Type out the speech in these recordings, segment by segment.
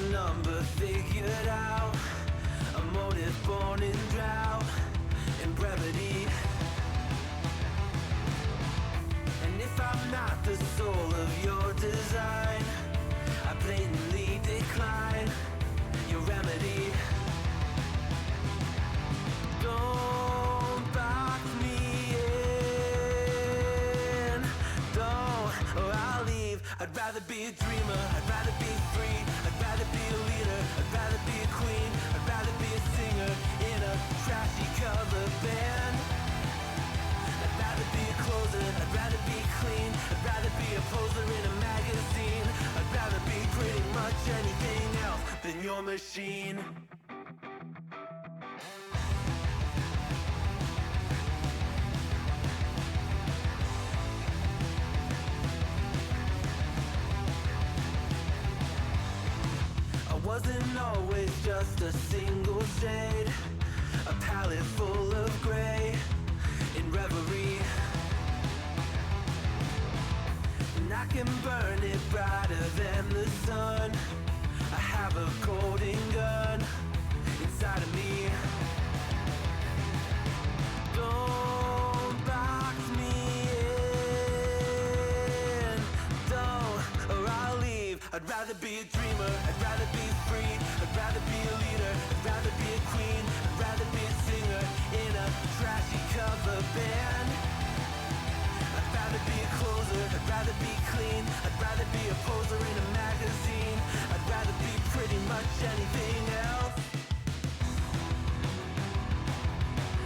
number figured out, a motive born in drought and brevity. And if I'm not the soul of your design, I blatantly decline your remedy. Don't box me in, don't, or I'll leave. I'd rather be a dreamer, I'd rather be free, I'd rather be a leader, I'd rather be a queen, I'd rather be a singer in a trashy cover band. I'd rather be a closer, I'd rather be clean, I'd rather be a poser in a magazine, I'd rather be pretty much anything else than your machine. Wasn't always just a single shade, a palette full of gray in reverie. And I can burn it brighter than the sun. I have a golden gun inside of me. Don't box me in, don't, or I'll leave. I'd rather be a dreamer, I'd rather be free, I'd rather be a leader, I'd rather be a queen, I'd rather be a singer in a trashy cover band. I'd rather be a closer, I'd rather be clean, I'd rather be a poser in a magazine, I'd rather be pretty much anything else.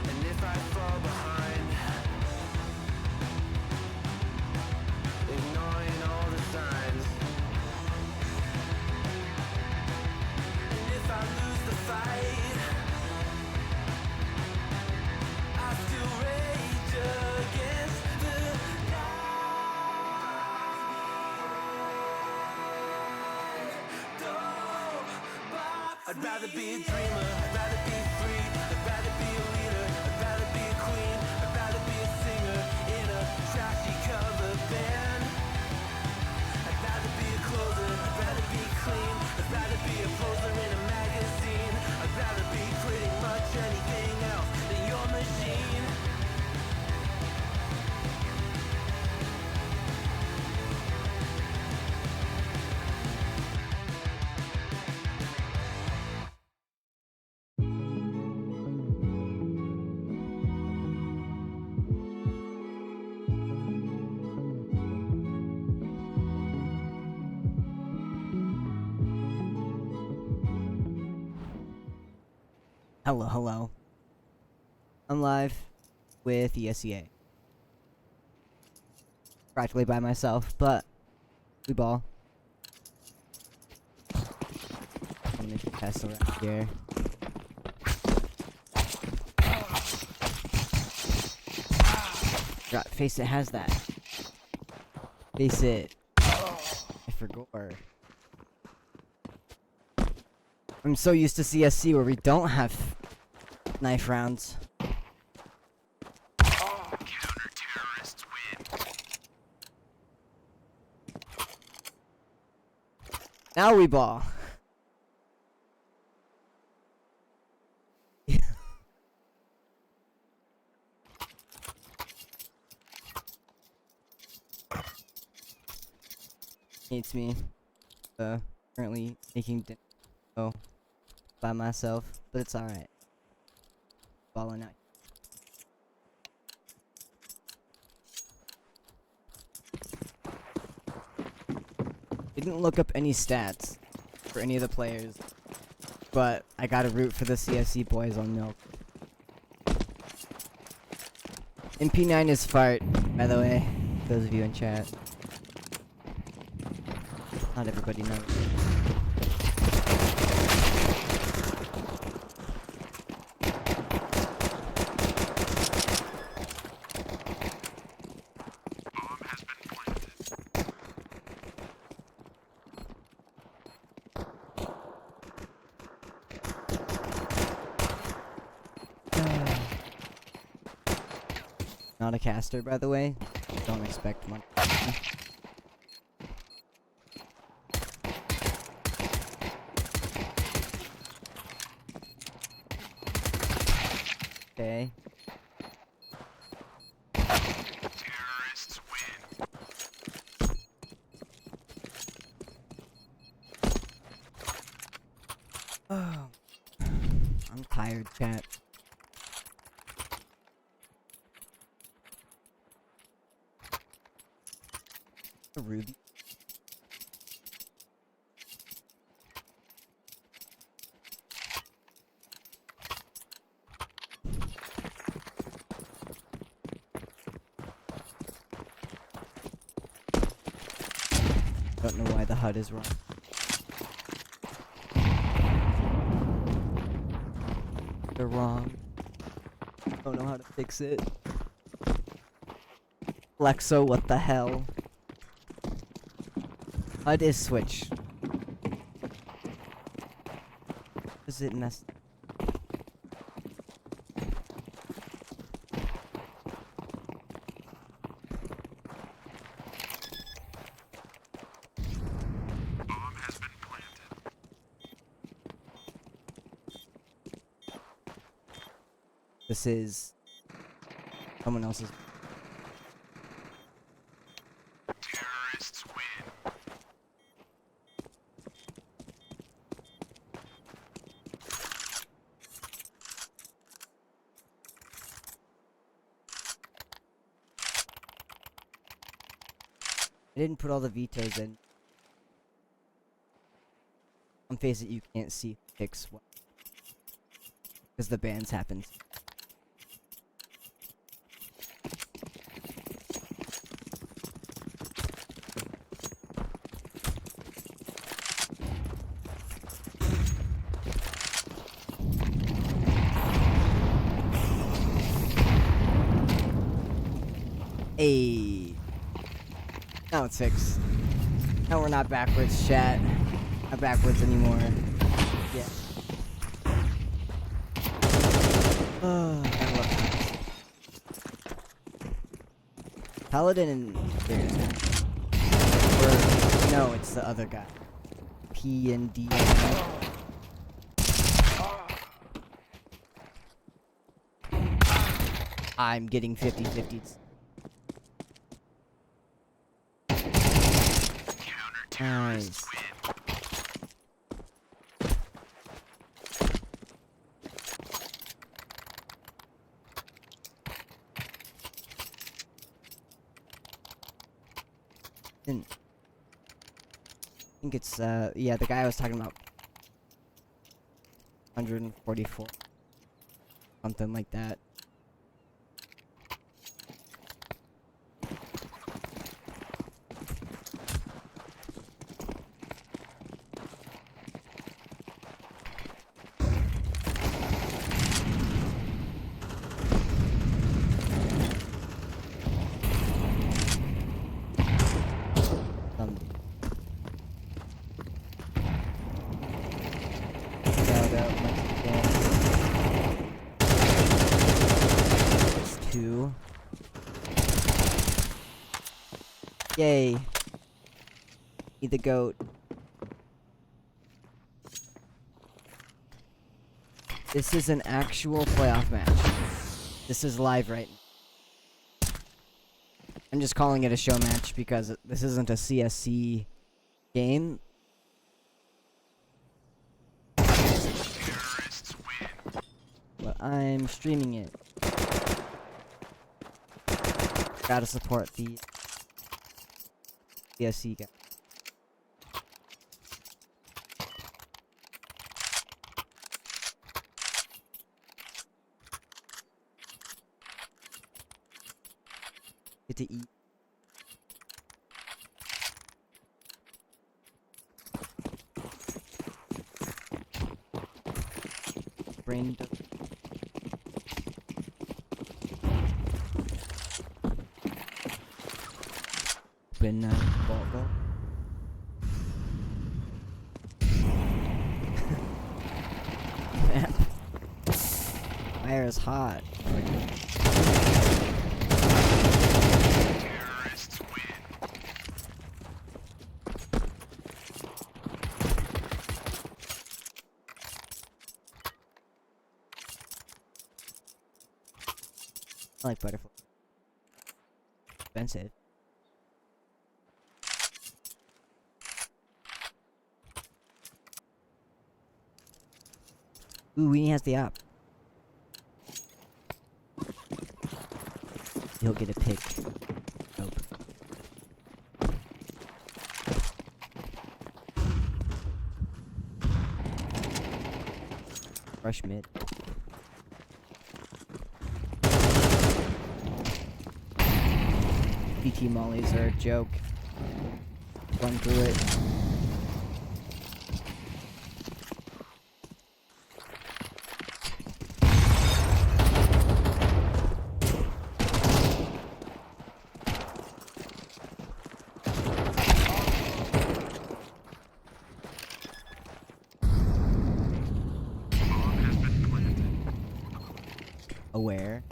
And if I fall behind, ignoring all the signs, if I lose the fight, I still rage against the night. I'd rather be a dreamer, I'd rather be free, I'd rather be a leader, I'd rather be a queen, I'd rather be a singer in a trashy cover band. I'd rather be a closer, I'd rather be clean, I'd rather be a poser in a magazine, I'd rather be pretty much anything else than your machine. Hello, hello. I'm live with ESEA. Practically by myself, but we ball. I'm gonna pass around here. God, Face It has that. Face It. I forgot. I'm so used to CSC where we don't have knife rounds. Counter-terrorists win. Now we ball. Hates me. Currently making dinner. Oh. By myself, but it's alright. Balling out. Didn't look up any stats for any of the players, but I gotta root for the CSC boys on milk. MP9 is fart, by the way, those of you in chat. Not everybody knows. Not a caster, by the way. Don't expect much. Okay. Terrorists win. Oh, I'm tired, chat. A ruby. Don't know why the HUD is wrong. They're wrong. Don't know how to fix it. Lexo, what the hell? HUD is switch. Is it messed? Bomb has been planted. This is someone else's. Terrorists win. I didn't put all the vetoes in. On face it, you can't see fix what. Because the bans happens. Hey. Now it's fixed. Now we're not backwards, chat. Not backwards anymore. Yeah. I love that. Paladin and there's or no, it's the other guy. P and D. I'm getting 50-50s. Nice. I think it's yeah, the guy I was talking about. 144. Something like that. Shout out once again. It's 2. Yay. Be the goat. This is an actual playoff match. This is live right now. I'm just calling it a show match because this isn't a CSC game. Terrorists win. But I'm streaming it. Gotta support the CSC guy. Get to eat. Brain dump. Open ball go. Map. Fire is hot. Terrorists win. I like butterfly. Expensive. Ooh, Weenie has the app. He'll get a pick. Nope. Rush mid. PT mollies are a joke. Run through it. Aware.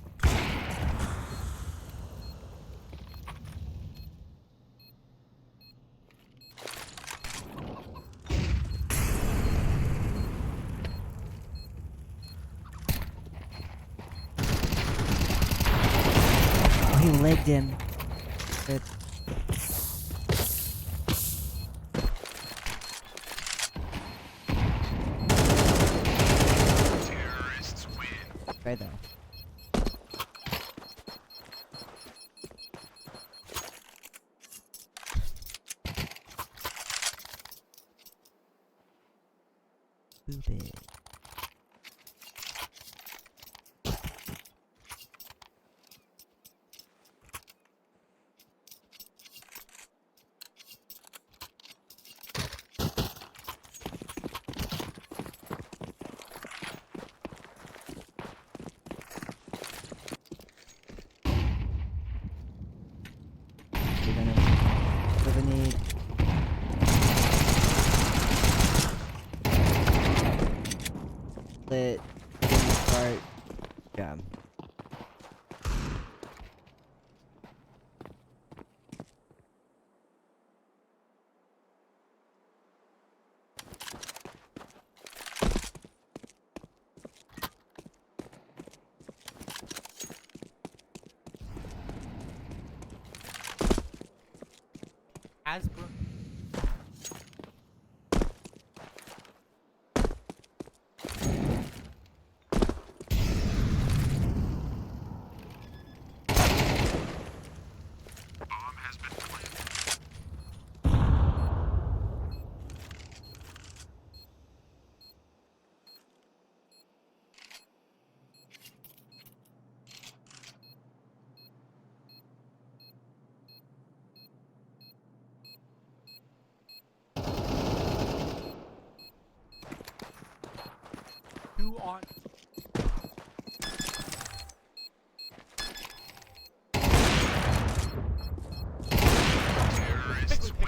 Oh, he legged him. Good. Terrorists win. Right there. Stupid. We're gonna need. Lit. Didn't start. Yeah. Asbro. Bomb has been planted. Who on? Terrorists win.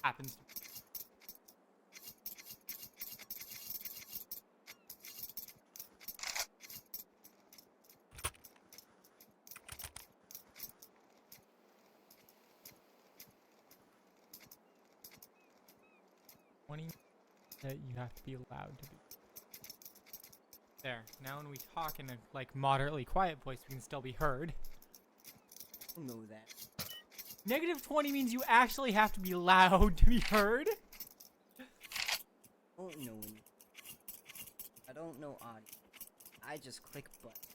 Happens. That you have to be allowed to be. There. Now when we talk in a like moderately quiet voice, we can still be heard. I know that. Negative 20 means you actually have to be loud to be heard. I don't know any. I don't know audio. I just click buttons.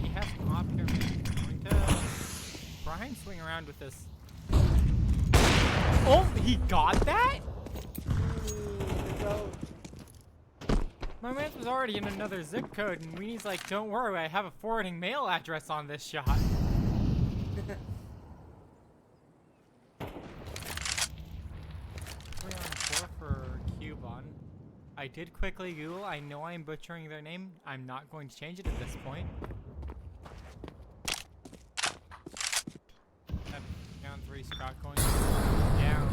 He has some op here. Going to try and swing around with this. Oh, he got that? My man was already in another zip code, and Weenie's like, don't worry, I have a forwarding mail address on this shot. 3 on 4 for Quebon. I did quickly Google. I know I'm butchering their name. I'm not going to change it at this point. Down 3, Scott going down.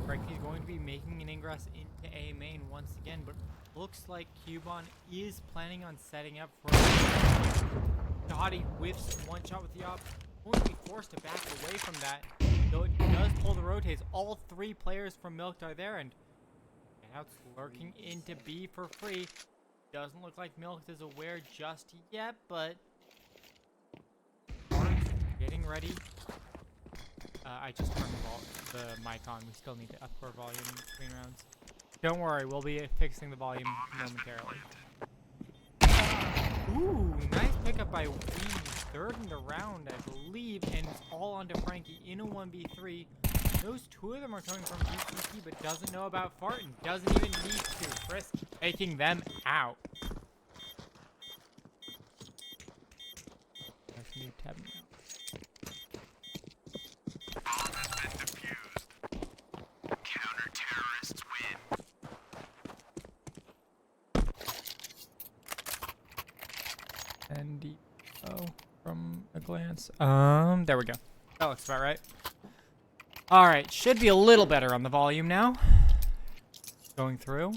Frankie's going to be making an ingress into A main once again, but looks like Quebon is planning on setting up for Dottie whiffs one shot with the op. Going to be forced to back away from that, though it does pull the rotates. All 3 players from Milked are there, and Out's lurking into B for free. Doesn't look like Milked is aware just yet, but getting ready. I just turned the mic on. We still need to up our volume between rounds. Don't worry, we'll be fixing the volume momentarily. Ooh, nice pickup by Weenie. Third in the round, I believe, and it's all onto Frankie in a 1v3. Those 2 of them are coming from GCC, but doesn't know about Fart and doesn't even need to. Frisk taking them out. Let's new tab now. Bomb has been defused. Counter-terrorists win. And from a glance. There we go. That looks about right. Alright, should be a little better on the volume now. Going through.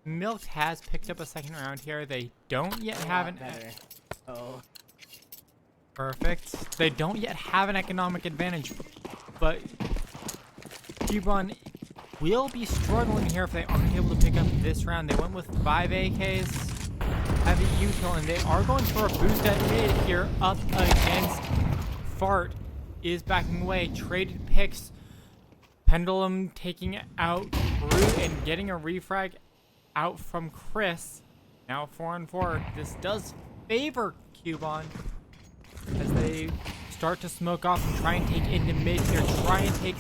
Milked has picked up a second round here. They don't yet have an... Oh. Perfect. They don't yet have an economic advantage, but Quebon will be struggling here if they aren't able to pick up this round. They went with 5 AKs, heavy util, and they are going for a boost at mid here up against Fart. Is backing away. Traded picks. Pendulum taking out Brute and getting a refrag out from Chris. Now 4-on-4. This does favor Quebon as they start to smoke off and try and take into mid here. Try and take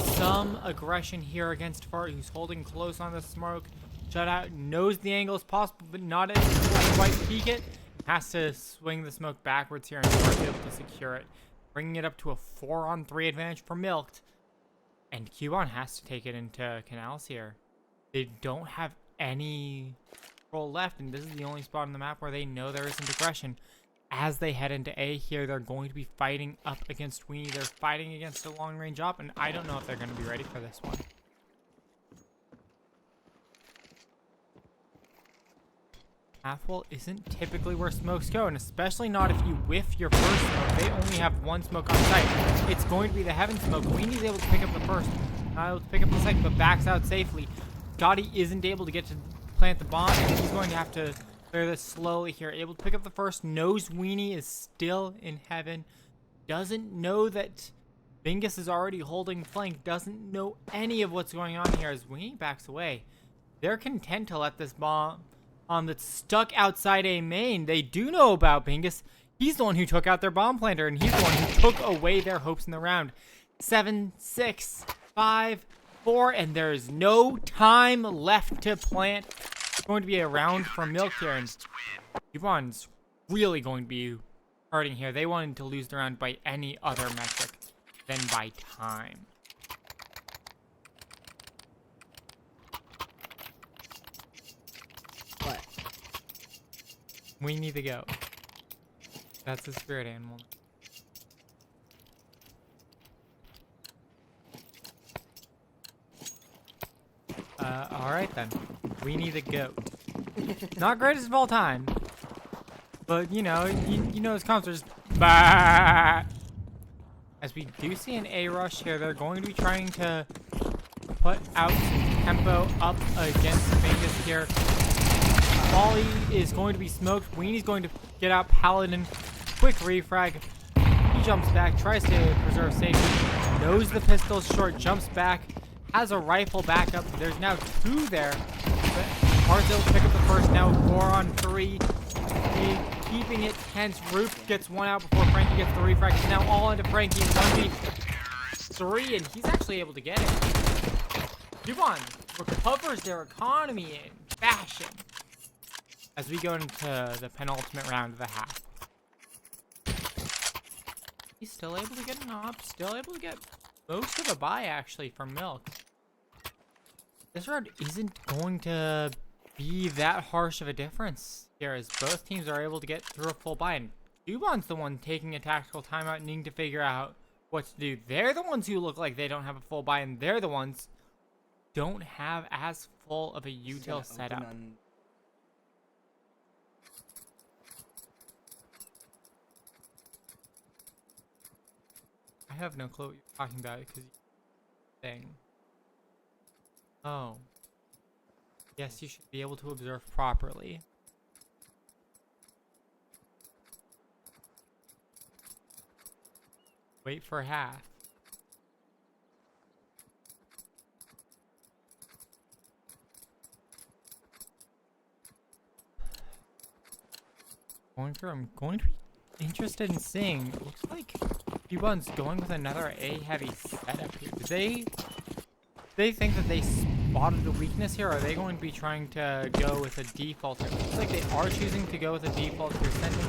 some aggression here against Fart, who's holding close on the smoke. Shutout knows the angle is possible, but not able to quite peek it. Has to swing the smoke backwards here and Fart able to secure it. Bringing it up to a 4-on-3 advantage for Milked. And Quebon has to take it into canals here. They don't have any control left, and this is the only spot on the map where they know there isn't aggression. As they head into A here, they're going to be fighting up against Weenie. They're fighting against a long-range op, and I don't know if they're going to be ready for this one. Half-wall isn't typically where smokes go, and especially not if you whiff your first smoke. They only have 1 smoke on site. It's going to be the heaven smoke. Weenie's able to pick up the first, not able to pick up the second, but backs out safely. Dottie isn't able to get to plant the bomb, and he's going to have to clear this slowly here. Able to pick up the first, knows Weenie is still in heaven. Doesn't know that Bingus is already holding flank. Doesn't know any of what's going on here as Weenie backs away. They're content to let this bomb that's stuck outside A main. They do know about Bingus. He's the one who took out their bomb planter, and he's the one who took away their hopes in the round. 7, 6, 5, 4, and there is no time left to plant. It's going to be a round for Milk here, and Quebon's really going to be hurting here. They wanted to lose the round by any other metric than by time. What? We need to go. That's the spirit animal. Alright then. We need to go. Not greatest of all time. But, you know this comes just bah! As we do see an A rush here, they're going to be trying to put out some tempo up against Bingus here. Molly is going to be smoked. Weenie's going to get out Paladin. Quick refrag. He jumps back, tries to preserve safety. Knows the pistol's short, jumps back. Has a rifle backup. There's now 2 there. But Barzo will pick up the first. Now 4-on-3. Keeping it tense. Roof gets 1 out before Frankie gets the refrag. He's now all into Frankie. 1v3, and he's actually able to get it. Quebon recovers their economy in fashion as we go into the penultimate round of the half. He's still able to get an op, still able to get most of a buy actually from Milk. this round isn't going to be that harsh of a difference here, as both teams are able to get through a full buy. And Quebon's the one taking a tactical timeout, needing to figure out what to do. They're the ones who look like they don't have a full buy, and they're the ones don't have as full of a util setup. I have no clue what you're talking about because thing. Oh. Yes, you should be able to observe properly. Wait for half. I'm going to be interested in seeing. It looks like Quebon's going with another A heavy setup here. Do they think that they spotted a weakness here, or are they going to be trying to go with a default here? It looks like they are choosing to go with a default here, sending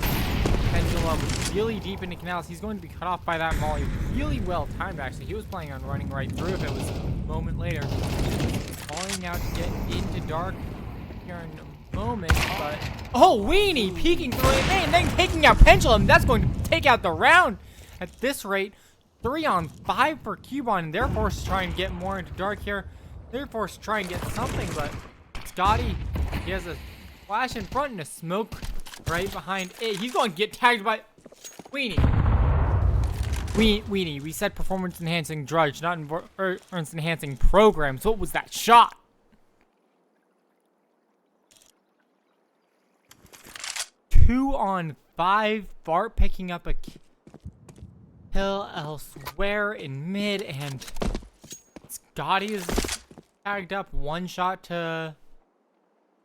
Pendulum really deep into canals. He's going to be cut off by that molly. Really well timed, actually. He was planning on running right through if it was a moment later. Falling out to get into dark here in a moment, but... Oh, Weenie peeking through it, and then taking out Pendulum. That's going to take out the round. At this rate, 3 on 5 for Quebon, and they're forced to try and get more into dark here. They're forced to try and get something, but Scotty, he has a flash in front and a smoke right behind it. He's going to get tagged by Weenie. Weenie, we said performance enhancing drudge, not performance enhancing program. So what was that shot? Two on 5. Bart picking up a kill elsewhere in mid, and Scotty is tagged up. One shot to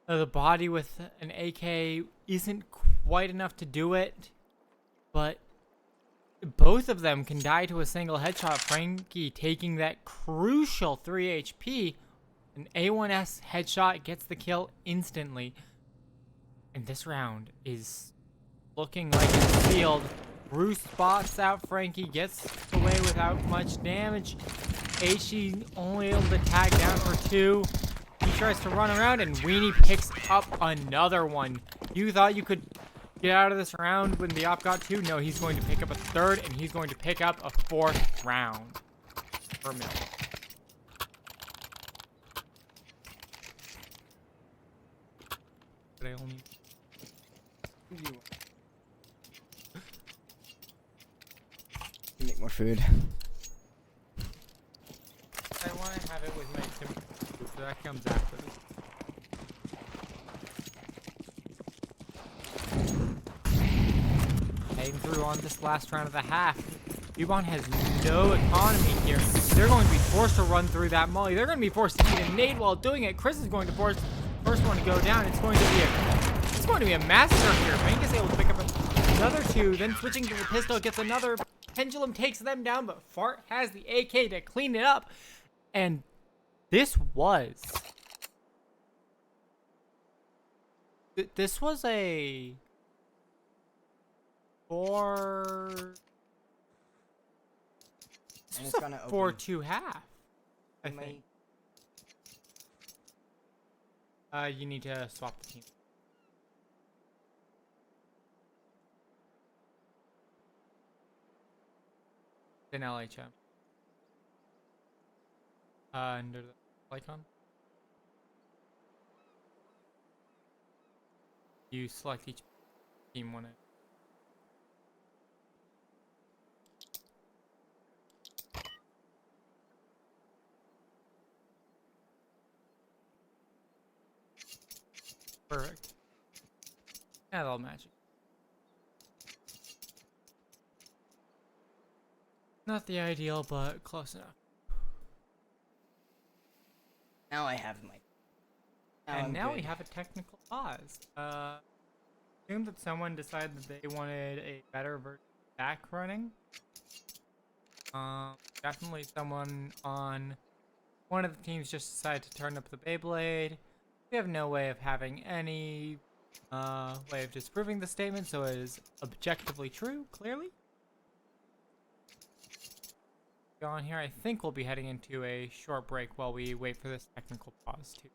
the body with an AK isn't quite enough to do it, but both of them can die to a single headshot. Frankie taking that crucial 3 HP. An A1S headshot gets the kill instantly. And this round is looking like it's sealed. Bruce spots out Frankie, gets away without much damage. Aishi only able to tag down for 2. He tries to run around, and Weenie picks up another one. You thought you could get out of this round when the op got 2? No, he's going to pick up a 3rd, and he's going to pick up a 4th round for Milk. But I only... Make more food. I want to have it with my Tim, so that comes after this. Heading through on this last round of the half. Quebon has no economy here. They're going to be forced to run through that molly. They're going to be forced to eat a nade while doing it. Chris is going to force the first one to go down. It's going to be a massacre here. Mank is able to pick up another 2, then switching to the pistol, gets another. Pendulum takes them down, but Fart has the AK to clean it up. And this was a 4-2 half, I think. You need to swap the team. In LHM. Under the icon. You select each team one. Perfect. Yeah, that'll match it. Not the ideal, but close enough. Now I have my... And now we have a technical pause. Assume that someone decided that they wanted a better version of back running. Definitely someone on one of the teams just decided to turn up the Beyblade. We have no way of having any way of disproving the statement, so it is objectively true, clearly. on here. I think we'll be heading into a short break while we wait for this technical pause too.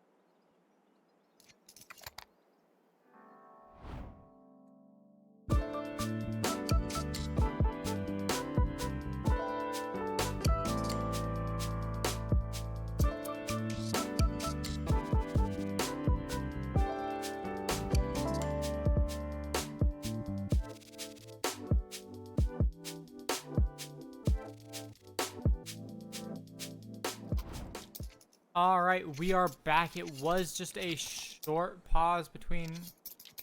Alright, we are back. It was just a short pause between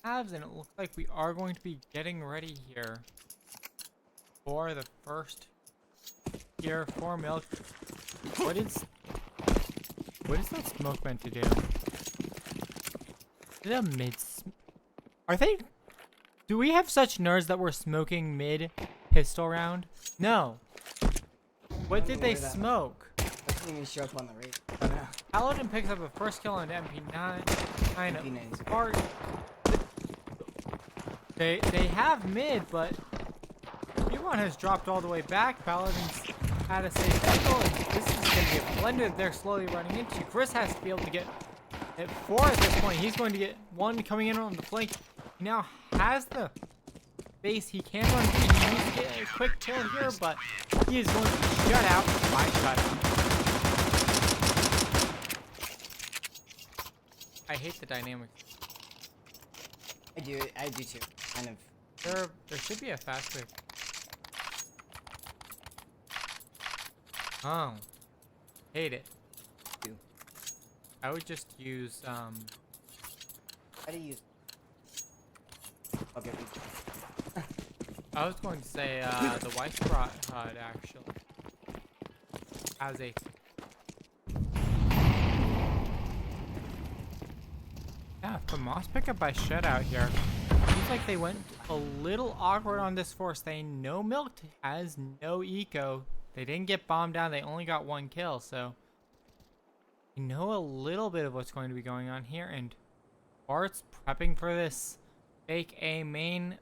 halves, and it looks like we are going to be getting ready here for the first here for milk. What is that smoke meant to do? Is it a are they... Do we have such nerds that we're smoking mid pistol round? No. What did they smoke? Doesn't even show up on the rate. Oh, no. Paladin picks up a first kill on MP9. MP9's Part. They have mid, but Quebon has dropped all the way back. Paladin's had a safe angle, and this is going to be a blender that they're slowly running into. Chris has to be able to get at 4 at this point. He's going to get 1 coming in on the flank. He now has the base. He can run. He needs to get a quick kill here, but he is going to be shut out by shutout. I hate the dynamics. I do too. Kind of. There should be a fast way. Oh. Hate it. Do. I would just use How do you use? Okay. I was going to say the Weissbrot HUD actually has a Moss pickup by shutout here. Seems like they went a little awkward on this force. They know Milked has no eco. They didn't get bombed down. They only got 1 kill. So you know a little bit of what's going to be going on here. And Bart's prepping for this fake A main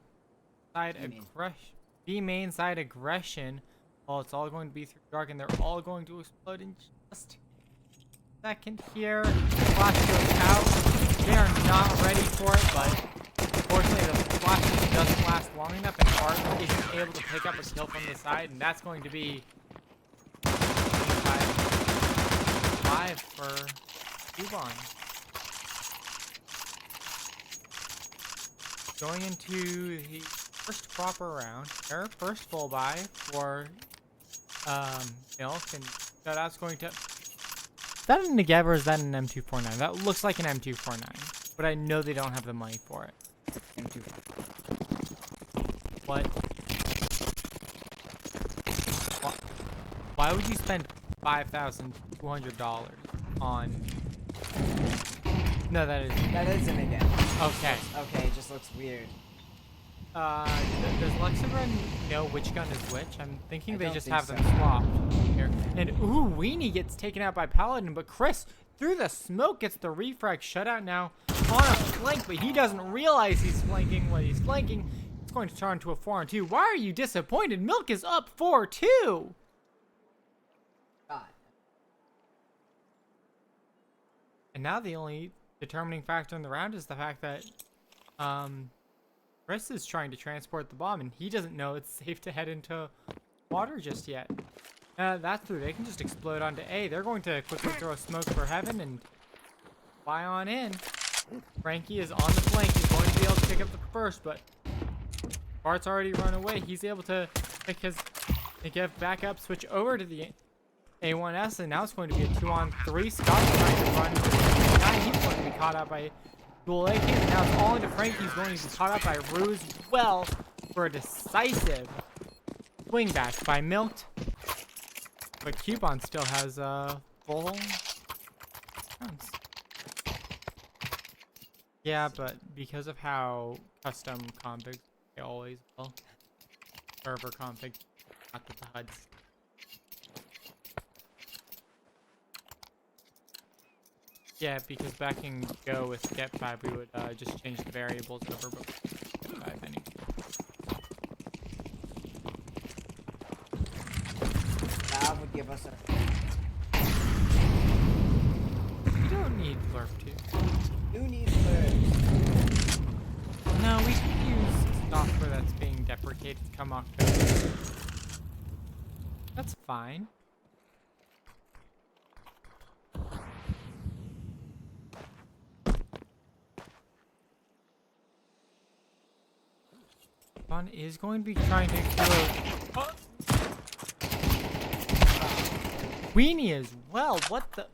side aggression. B main side aggression. Well, it's all going to be through dark, and they're all going to explode in just a second here. Flash goes out. They are not ready for it, but unfortunately the flash doesn't last long enough, and Bart isn't able to pick up a kill from the side, and that's going to be 5 for Quebon. Going into the first proper round, their first full buy for Milk, and so that's going to... Is that a Negev or is that an M249? That looks like an M249, but I know they don't have the money for it. What? Why would you spend $5,200 on... No, that isn't again. Okay. Okay, it just looks weird. Does Luxembourg know which gun is which? I'm thinking they just have them so. swapped here. And ooh, Weenie gets taken out by Paladin, but Chris through the smoke gets the refrag shutout now on a flank, but he doesn't realize he's flanking what he's flanking. It's going to turn to a 4-on-2. Why are you disappointed? Milk is up 4-2. God. And now the only determining factor in the round is the fact that Chris is trying to transport the bomb, and he doesn't know it's safe to head into water just yet. That's through. They can just explode onto A. They're going to quickly throw a smoke for heaven and fly on in. Frankie is on the flank. He's going to be able to pick up the first, but Bart's already run away. He's able to pick his Negev back up, switch over to the A1S, and now it's going to be a 2-on-3. Scott's trying to run. He's going to be caught out by dual AK, and now it's all into Frank. He's going to be caught up by Ruse well for a decisive swing back by Milked. But Quebon still has full rounds. Yeah, but because of how custom config they always will. Server config, not with the HUDs. Yeah, because back in Go with Get5, we would just change the variables over Get5 anyway. That would give us a... You don't need Blurp to. Who needs birds? No, we can use software that's being deprecated come October. That's fine. Quebon is going to be trying to explode. Oh. Weenie as well. What the?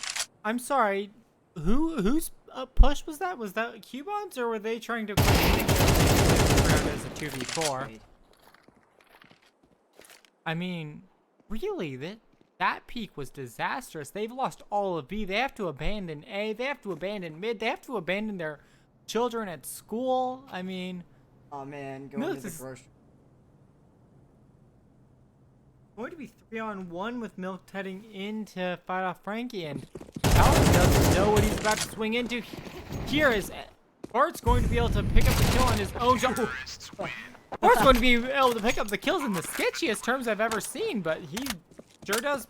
I'm sorry. Whose push was that? Was that Quebon's, or were they trying to around as a 2v4? I mean, really, that peak was disastrous. They've lost all of B. They have to abandon A. They have to abandon mid. They have to abandon their children at school. I mean, Oh man, going to the grocery. Going to be 3-on-1 with Milk heading in to fight off Frankie, and Alan doesn't know what he's about to swing into. Here is Bart's going to be able to pick up the kill on his own. Bart's going to be able to pick up the kills in the sketchiest terms I've ever seen, but he sure does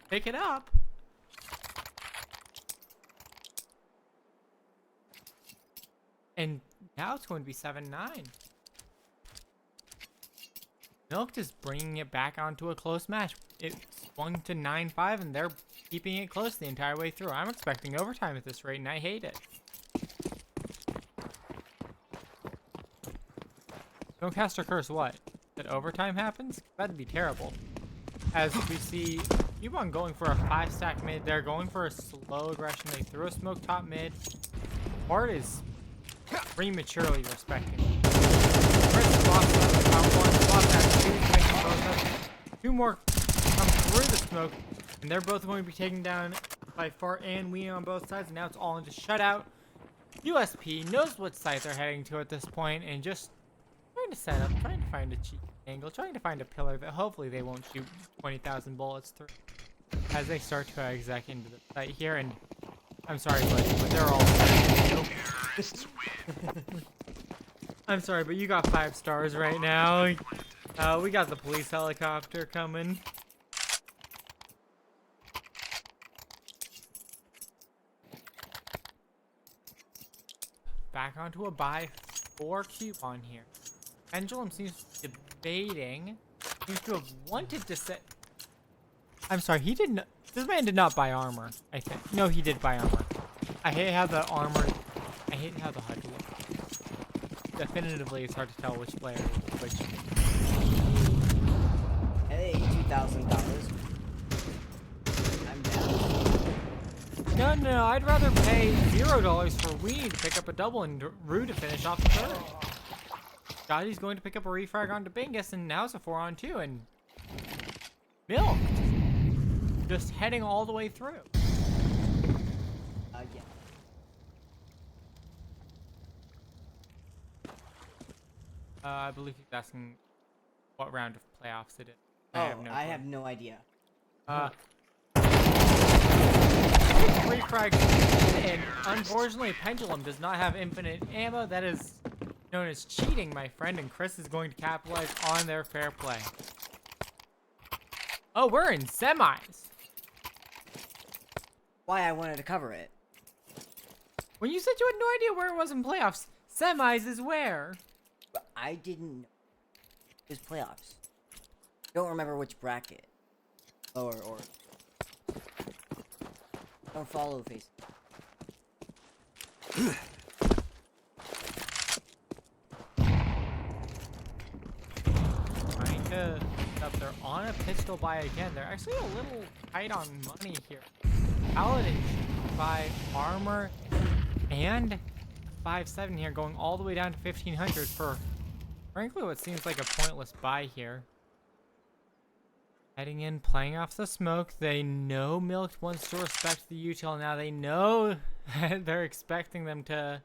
pick it up. And now it's going to be 7-9. Milk is bringing it back onto a close match. It swung to 9-5, and they're keeping it close the entire way through. I'm expecting overtime at this rate, and I hate it. Don't cast or curse what? That overtime happens? That'd be terrible. As we see Quebon going for a 5-stack mid. They're going for a slow aggression. They threw a smoke top mid. Bart is prematurely respecting it. Two more come through the smoke, and they're both going to be taken down by Fart and Weenie on both sides, and now it's all into shutout. USP knows what site they're heading to at this point, and just trying to set up, trying to find a cheap angle, trying to find a pillar that hopefully they won't shoot 20,000 bullets through as they start to exec into the site here. And I'm sorry, buddy, but they're all... I'm sorry, but you got 5 stars right now. We got the police helicopter coming. Back onto a buy for Quebon here. Pendulum seems to be debating. Seems to have wanted to set... I'm sorry, he didn't... This man did not buy armor, I think. No, he did buy armor. I hate how the armor... I hate how the HUD looks. Definitively, it's hard to tell which player is which. Hey, $2,000. I'm down. No, I'd rather pay $0 for Weenie to pick up a double and Rue to finish off the third. Scotty's going to pick up a refrag onto Bingus, and now it's a 4-on-2, and Milk just heading all the way through. Yeah. I believe he's asking what round of playoffs it is. I have no idea. Refrag, and unfortunately, Pendulum does not have infinite ammo. That is known as cheating, my friend, and Chris is going to capitalize on their fair play. Oh, we're in semis. Why I wanted to cover it. When you said you had no idea where it was in playoffs, semis is where? But I didn't know. It was playoffs. Don't remember which bracket. Lower or... Don't follow face. Trying to up there on a pistol buy again. They're actually a little tight on money here. Paladin should buy armor and 5.7 here, going all the way down to 1,500 for frankly what seems like a pointless buy here. Heading in, playing off the smoke. They know Milk wants to respect the util now. They know they're expecting them to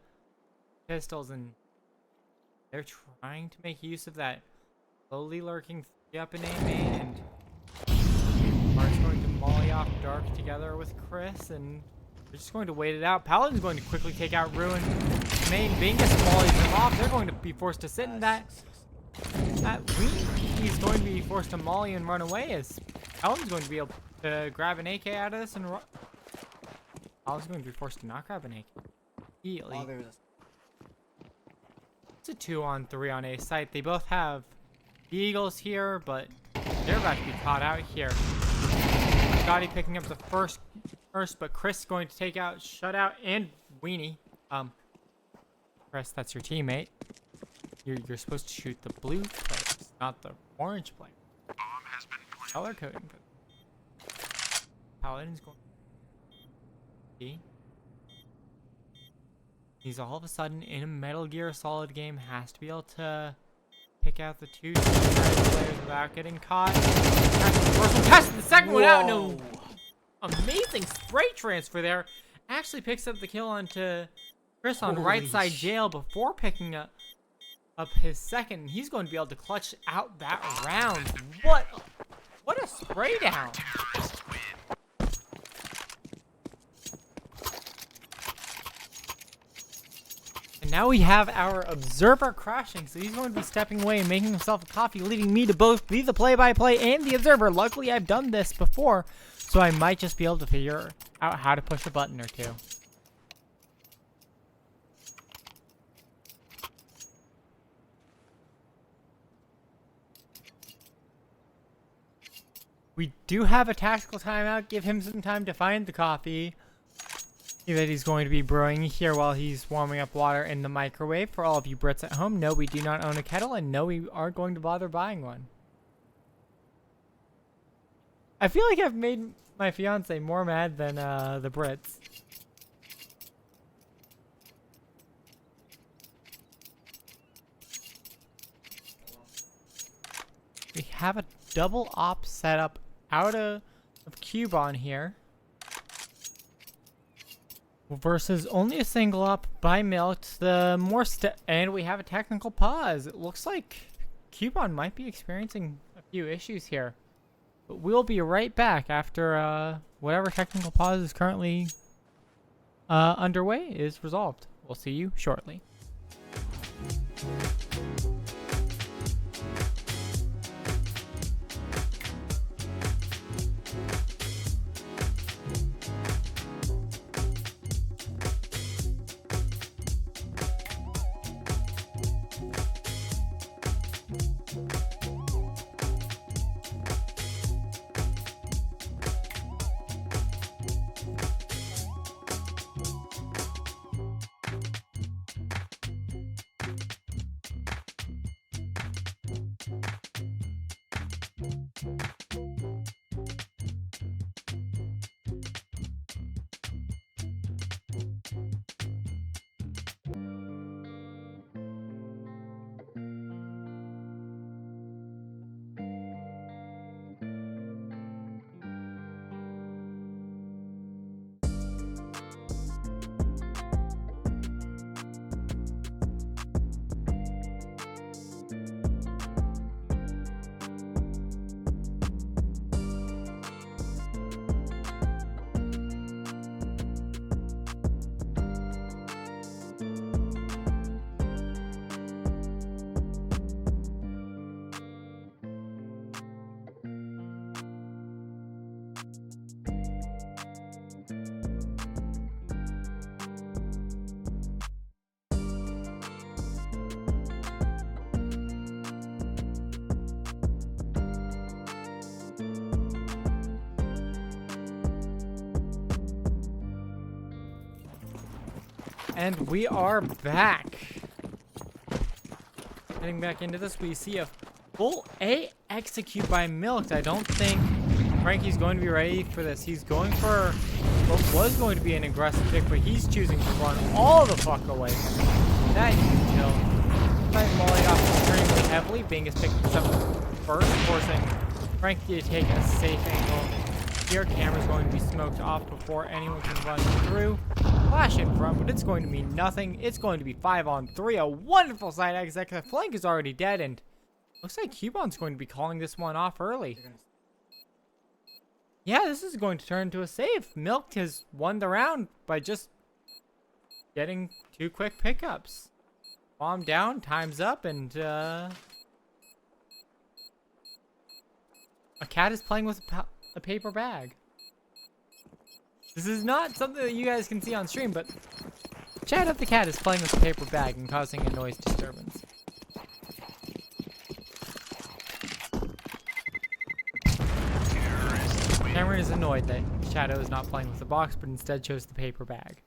pistols, and they're trying to make use of that slowly lurking up in A main, and Mark's going to molly off Dark together with Chris, and they're just going to wait it out. Paladin's going to quickly take out Ruin. Main Bingus mollies them off. They're going to be forced to sit in that. He's going to be forced to molly and run away, as Paladin's going to be able to grab an AK out of this and I was going to be forced to not grab an AK. Immediately. Oh, there's It's a 2-on-3 on A site. They both have Eagles here, but they're about to be caught out here. Scotty picking up the first, but Chris going to take out Shutout and Weenie. Chris, that's your teammate. You're supposed to shoot the blue players, not the orange players. Bomb has been planted. Color coding. Paladin's going. See? He's all of a sudden in a Metal Gear Solid game, has to be able to pick out the two players without getting caught. That's the first one, testing the second one out. No, amazing spray transfer there. Actually picks up the kill onto Chris on right side jail before picking up his second. He's going to be able to clutch out that round. What a spray down. And now we have our observer crashing, so he's going to be stepping away and making himself a coffee, leaving me to both be the play-by-play and the observer. Luckily, I've done this before, so I might just be able to figure out how to push a button or two. We do have a tactical timeout. Give him some time to find the coffee that he's going to be brewing here while he's warming up water in the microwave. For all of you Brits at home, no, we do not own a kettle, and no, we aren't going to bother buying one. I feel like I've made my fiance more mad than the Brits. We have a double op setup out of Quebon here versus only a single op by MILKED. The more and we have a technical pause. It looks like Quebon might be experiencing a few issues here, but we'll be right back after whatever technical pause is currently underway is resolved. We'll see you shortly. And we are back. Heading back into this, we see a full A execute by MILKED. I don't think Frankie's going to be ready for this. He's going for what was going to be an aggressive pick, but he's choosing to run all the fuck away from it. That huge kill. Trying molly off extremely heavily. Bing is picking this up first, forcing Frankie to take a safe angle. Here, camera's going to be smoked off before anyone can run through. Flash in front, but it's going to mean nothing. It's going to be 5-on-3. A wonderful side exec. The flank is already dead, and looks like Quebon's going to be calling this one off early. Yeah, this is going to turn into a save. MILKED has won the round by just getting 2 quick pickups. Bomb down, time's up, and a cat is playing with a paper bag. This is not something that you guys can see on stream, but Shadow the cat is playing with a paper bag and causing a noise disturbance. Cameron is annoyed that Shadow is not playing with the box, but instead chose the paper bag.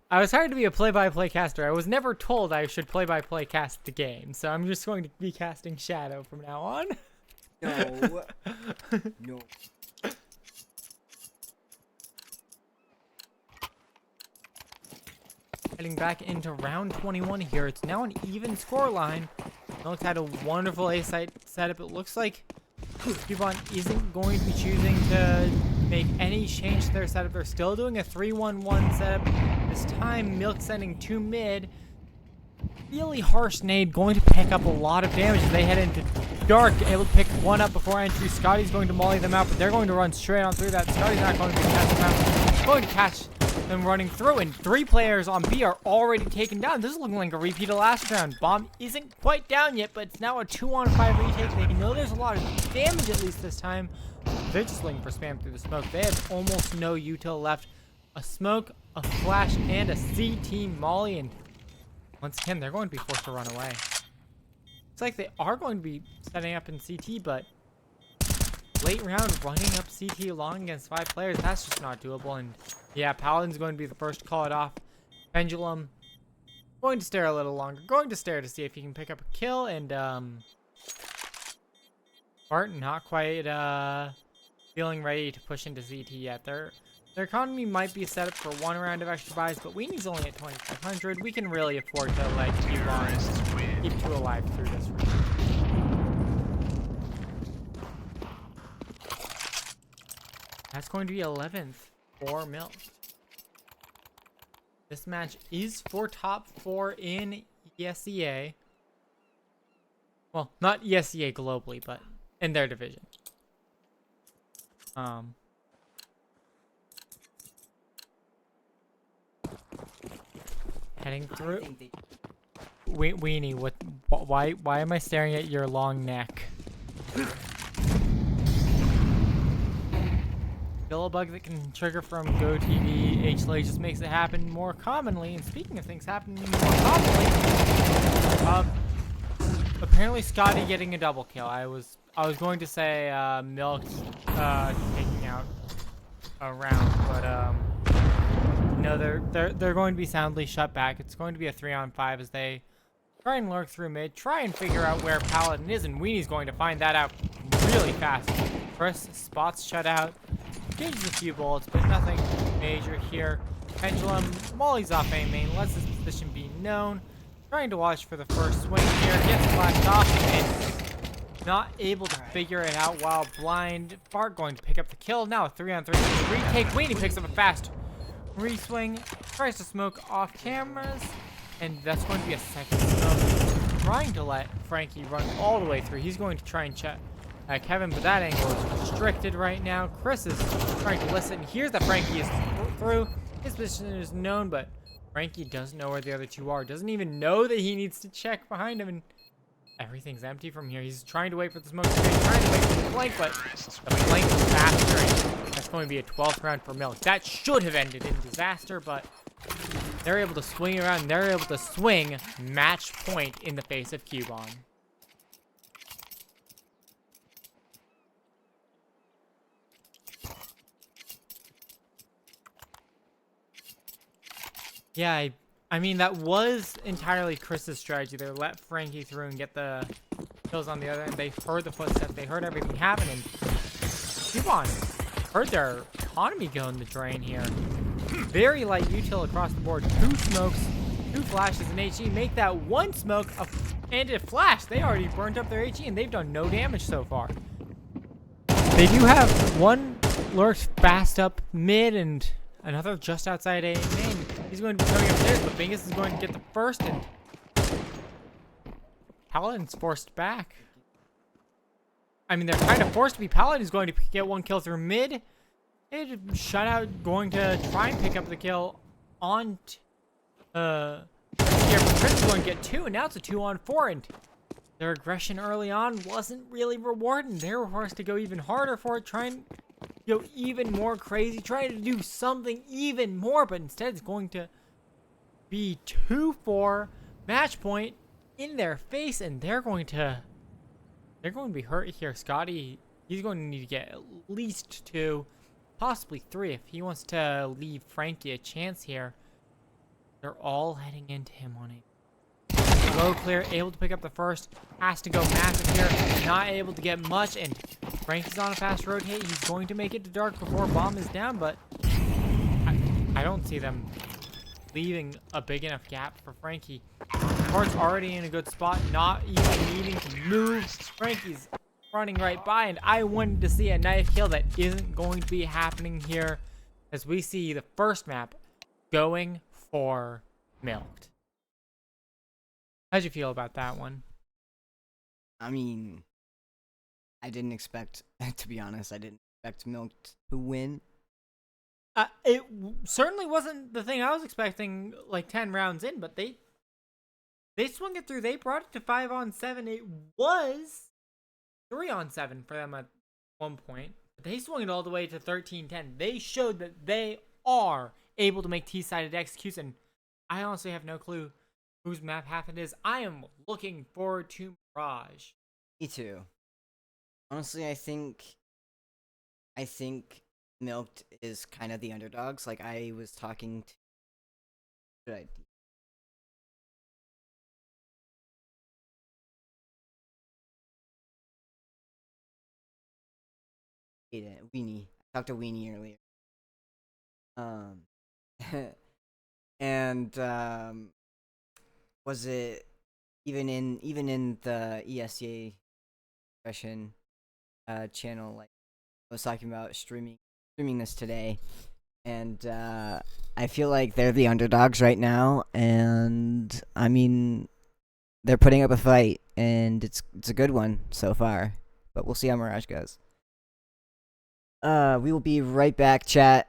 I was hired to be a play-by-play caster. I was never told I should play-by-play cast the game, so I'm just going to be casting Shadow from now on. No. No. Heading back into round 21 here. It's now an even score line. Milk had a wonderful A site setup. It looks like Quebon isn't going to be choosing to make any change to their setup. They're still doing a 3-1-1 setup. This time, Milk sending 2 mid. Really harsh nade, going to pick up a lot of damage as they head into dark. Able to pick one up before entry. Scotty's going to molly them out, but they're going to run straight on through that. Scotty's not going to catch them out. He's going to catch them running through, and 3 players on B are already taken down. This is looking like a repeat of last round. Bomb isn't quite down yet, but it's now a 2-on-5 retake. They know there's a lot of damage at least this time. They're just looking for spam through the smoke. They have almost no util left. A smoke, a flash, and a CT molly, and once again, they're going to be forced to run away. It's like they are going to be setting up in CT, but late round running up CT long against 5 players, that's just not doable. And yeah, Paladin's going to be the first to call it off. Pendulum going to stare a little longer. Going to stare to see if he can pick up a kill. And Barton not quite feeling ready to push into CT yet. Their economy might be set up for 1 round of extra buys, but Weenie's only at 2,500. We can really afford to let Quebon keep 2 alive through this round. That's going to be 11th for Milk. This match is for top 4 in ESEA. Well, not ESEA globally, but in their division. Heading through. Weenie, why am I staring at your long neck? Still a bug that can trigger from GoTV. H-Lay just makes it happen more commonly. And speaking of things happening more commonly, apparently Scotty getting a double kill. I was going to say Milk taking out a round, but no, they're going to be soundly shut back. It's going to be a 3-on-5 as they try and lurk through mid, try and figure out where Paladin is, and Weenie's going to find that out really fast. First spots shut out. Changes a few bullets, but nothing major here. Pendulum mollies off A main, lets his position be known. Trying to watch for the first swing here, gets flashed off, and not able to figure it out while blind. Fart going to pick up the kill. Now a 3-on-3 retake. Weenie picks up a fast re-swing, tries to smoke off cameras, and that's going to be a second smoke. Trying to let Frankie run all the way through. He's going to try and check Kevin, but that angle is restricted right now. Chris is trying to listen. Here's that Frankie is through. His position is known, but Frankie doesn't know where the other 2 are. Doesn't even know that he needs to check behind him, and everything's empty from here. He's trying to wait for the smoke to finish, trying to wait for the flank, but the flank is faster, and that's going to be a 12th round for Milk. That should have ended in disaster, but they're able to swing around, and they're able to swing match point in the face of Quebon. Yeah, I mean, that was entirely Chris's strategy there. Let Frankie through and get the kills on the other end. They heard the footsteps. They heard everything happen. And Quebon heard their economy go in the drain here. Very light util across the board. 2 smokes, 2 flashes, and HE. Make that 1 smoke and a flash. They already burnt up their HE, and they've done no damage so far. They do have 1 lurks fast up mid and another just outside A main. He's going to be coming upstairs, but Bingus is going to get the first, and Paladin's forced back. I mean, they're kind of forced to be. Paladin's going to get 1 kill through mid. Shut out, going to try and pick up the kill on here, but Chris is going to get 2, and now it's a 2-on-4, and their aggression early on wasn't really rewarding. They were forced to go even harder for it, trying to go even more crazy, trying to do something even more, but instead it's going to be 2-4 match point in their face, and they're going to be hurt here. Scotty, he's going to need to get at least 2, possibly 3 if he wants to leave Frankie a chance here. They're all heading into him on a low clear, able to pick up the first, has to go massive here, not able to get much, and Frankie's on a fast rotate. He's going to make it to dark before bomb is down, but I don't see them leaving a big enough gap for Frankie. Cart's already in a good spot, not even needing to move. Frankie's running right by, and I wanted to see a knife kill. That isn't going to be happening here, as we see the first map going for Milked. How'd you feel about that one? I mean, I didn't expect, to be honest, I didn't expect Milked to win. It certainly wasn't the thing I was expecting, like 10 rounds in, but they swung it through. They brought it to 5-on-7. It was 3-on-7 for them at one point. But they swung it all the way to 13-10. They showed that they are able to make T-sided executes, and I honestly have no clue whose map half it is. I am looking forward to Mirage. Me too. Honestly, I think Milked is kind of the underdogs. Like, I was talking to... Should I... Weenie. I talked to Weenie earlier. And was it even in the ESEA discussion channel, like I was talking about streaming this today, and I feel like they're the underdogs right now, and I mean they're putting up a fight, and it's a good one so far, but we'll see how Mirage goes. We will be right back, chat.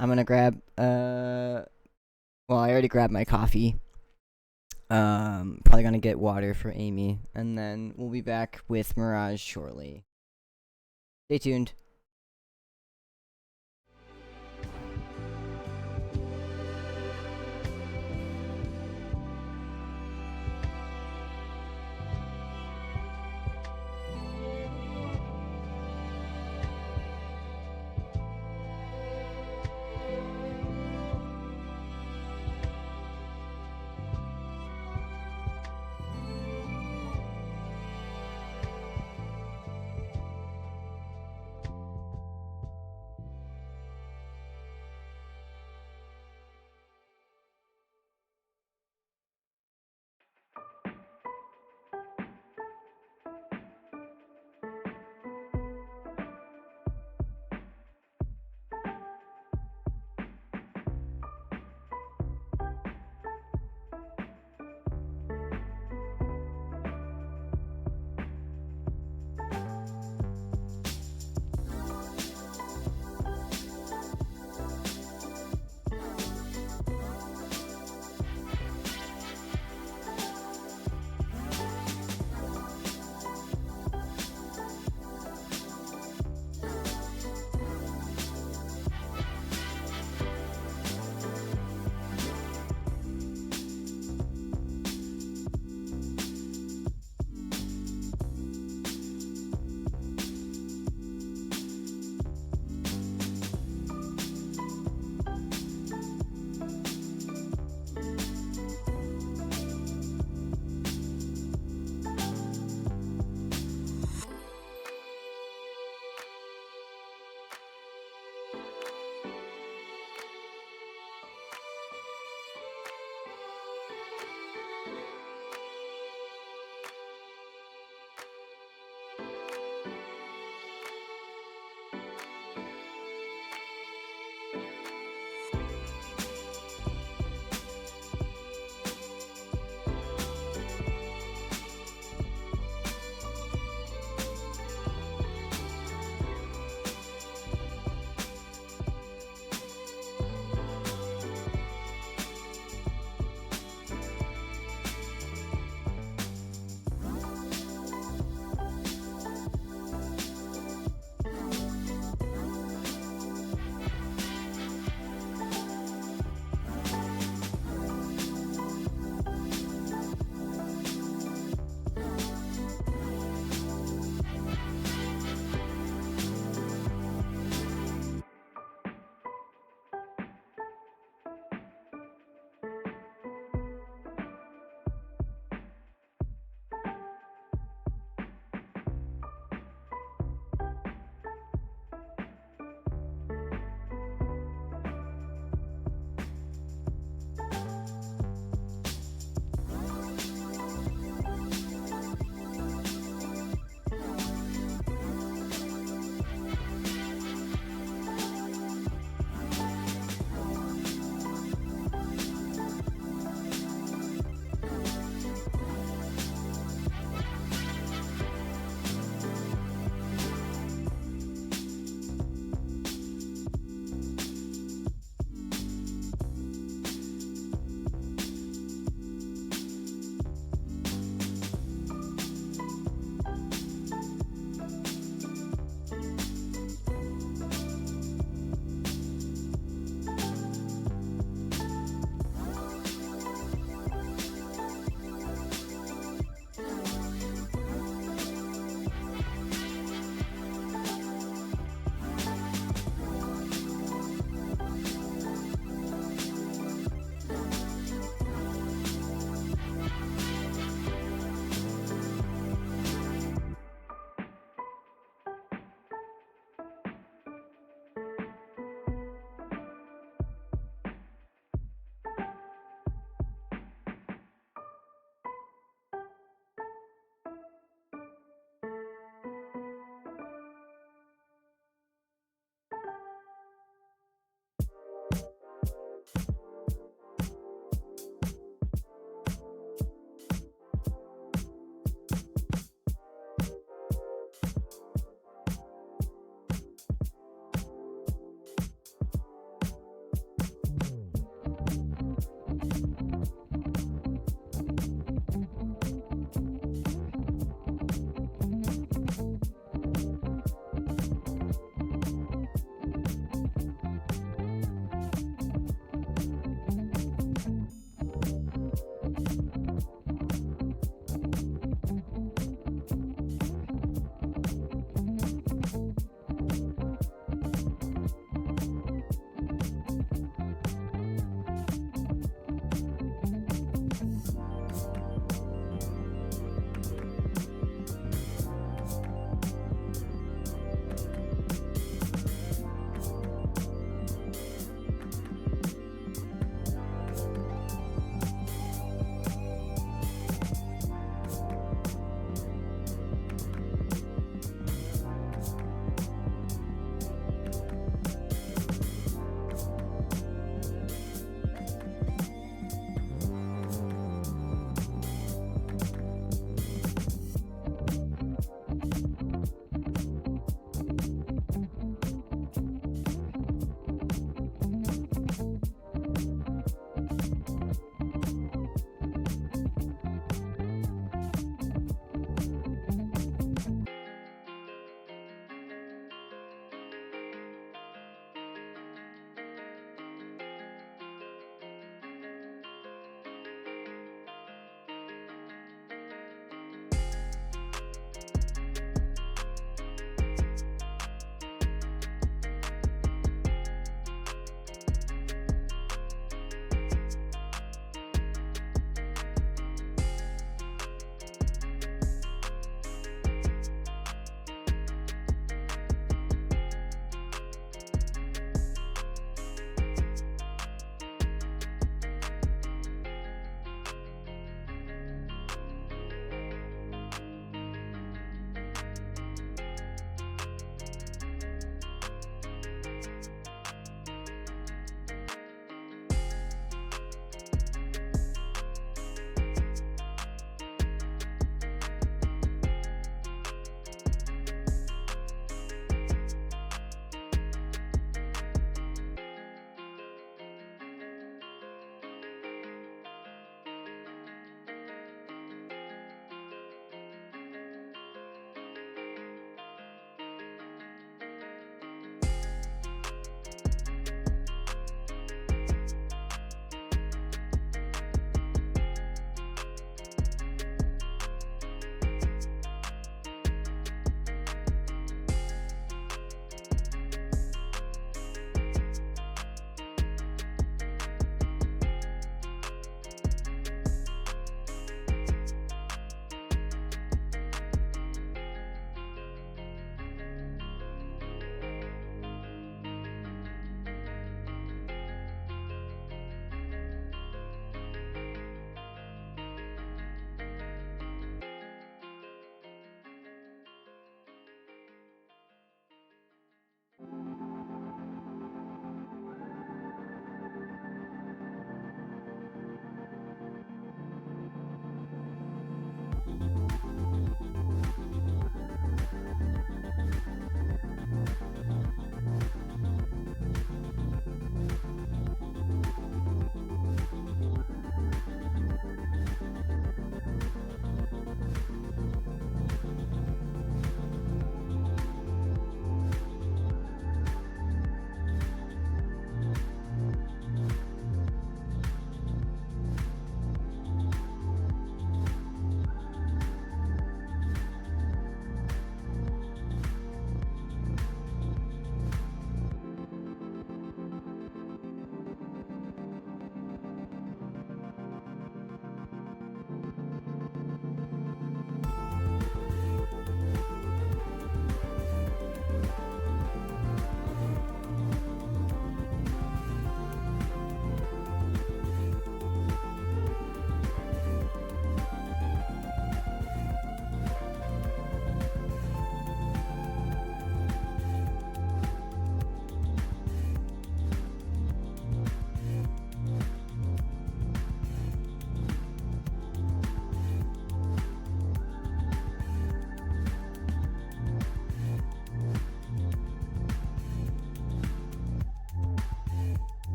I'm gonna grab well, I already grabbed my coffee. Probably gonna get water for Amy, and then we'll be back with Mirage shortly. Stay tuned.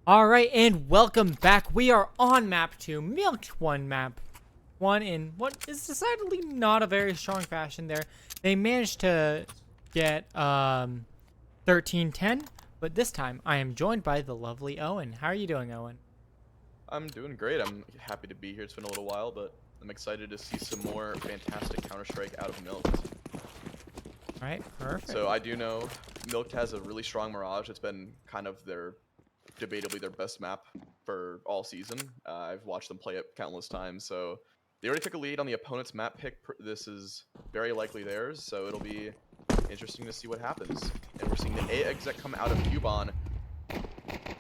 All right, and welcome back. We are on map 2, Milked 1 map 1 in what is decidedly not a very strong fashion there. They managed to get 13-10, but this time I am joined by the lovely Owen. How are you doing, Owen? I'm doing great. I'm happy to be here. It's been a little while, but I'm excited to see some more fantastic Counter-Strike out of Milked. All right, perfect. So I do know Milked has a really strong Mirage. It's been kind of debatably their best map for all season. I've watched them play it countless times, so they already took a lead on the opponent's map pick. This is very likely theirs, so it'll be interesting to see what happens. And we're seeing the A exec come out of Quebon,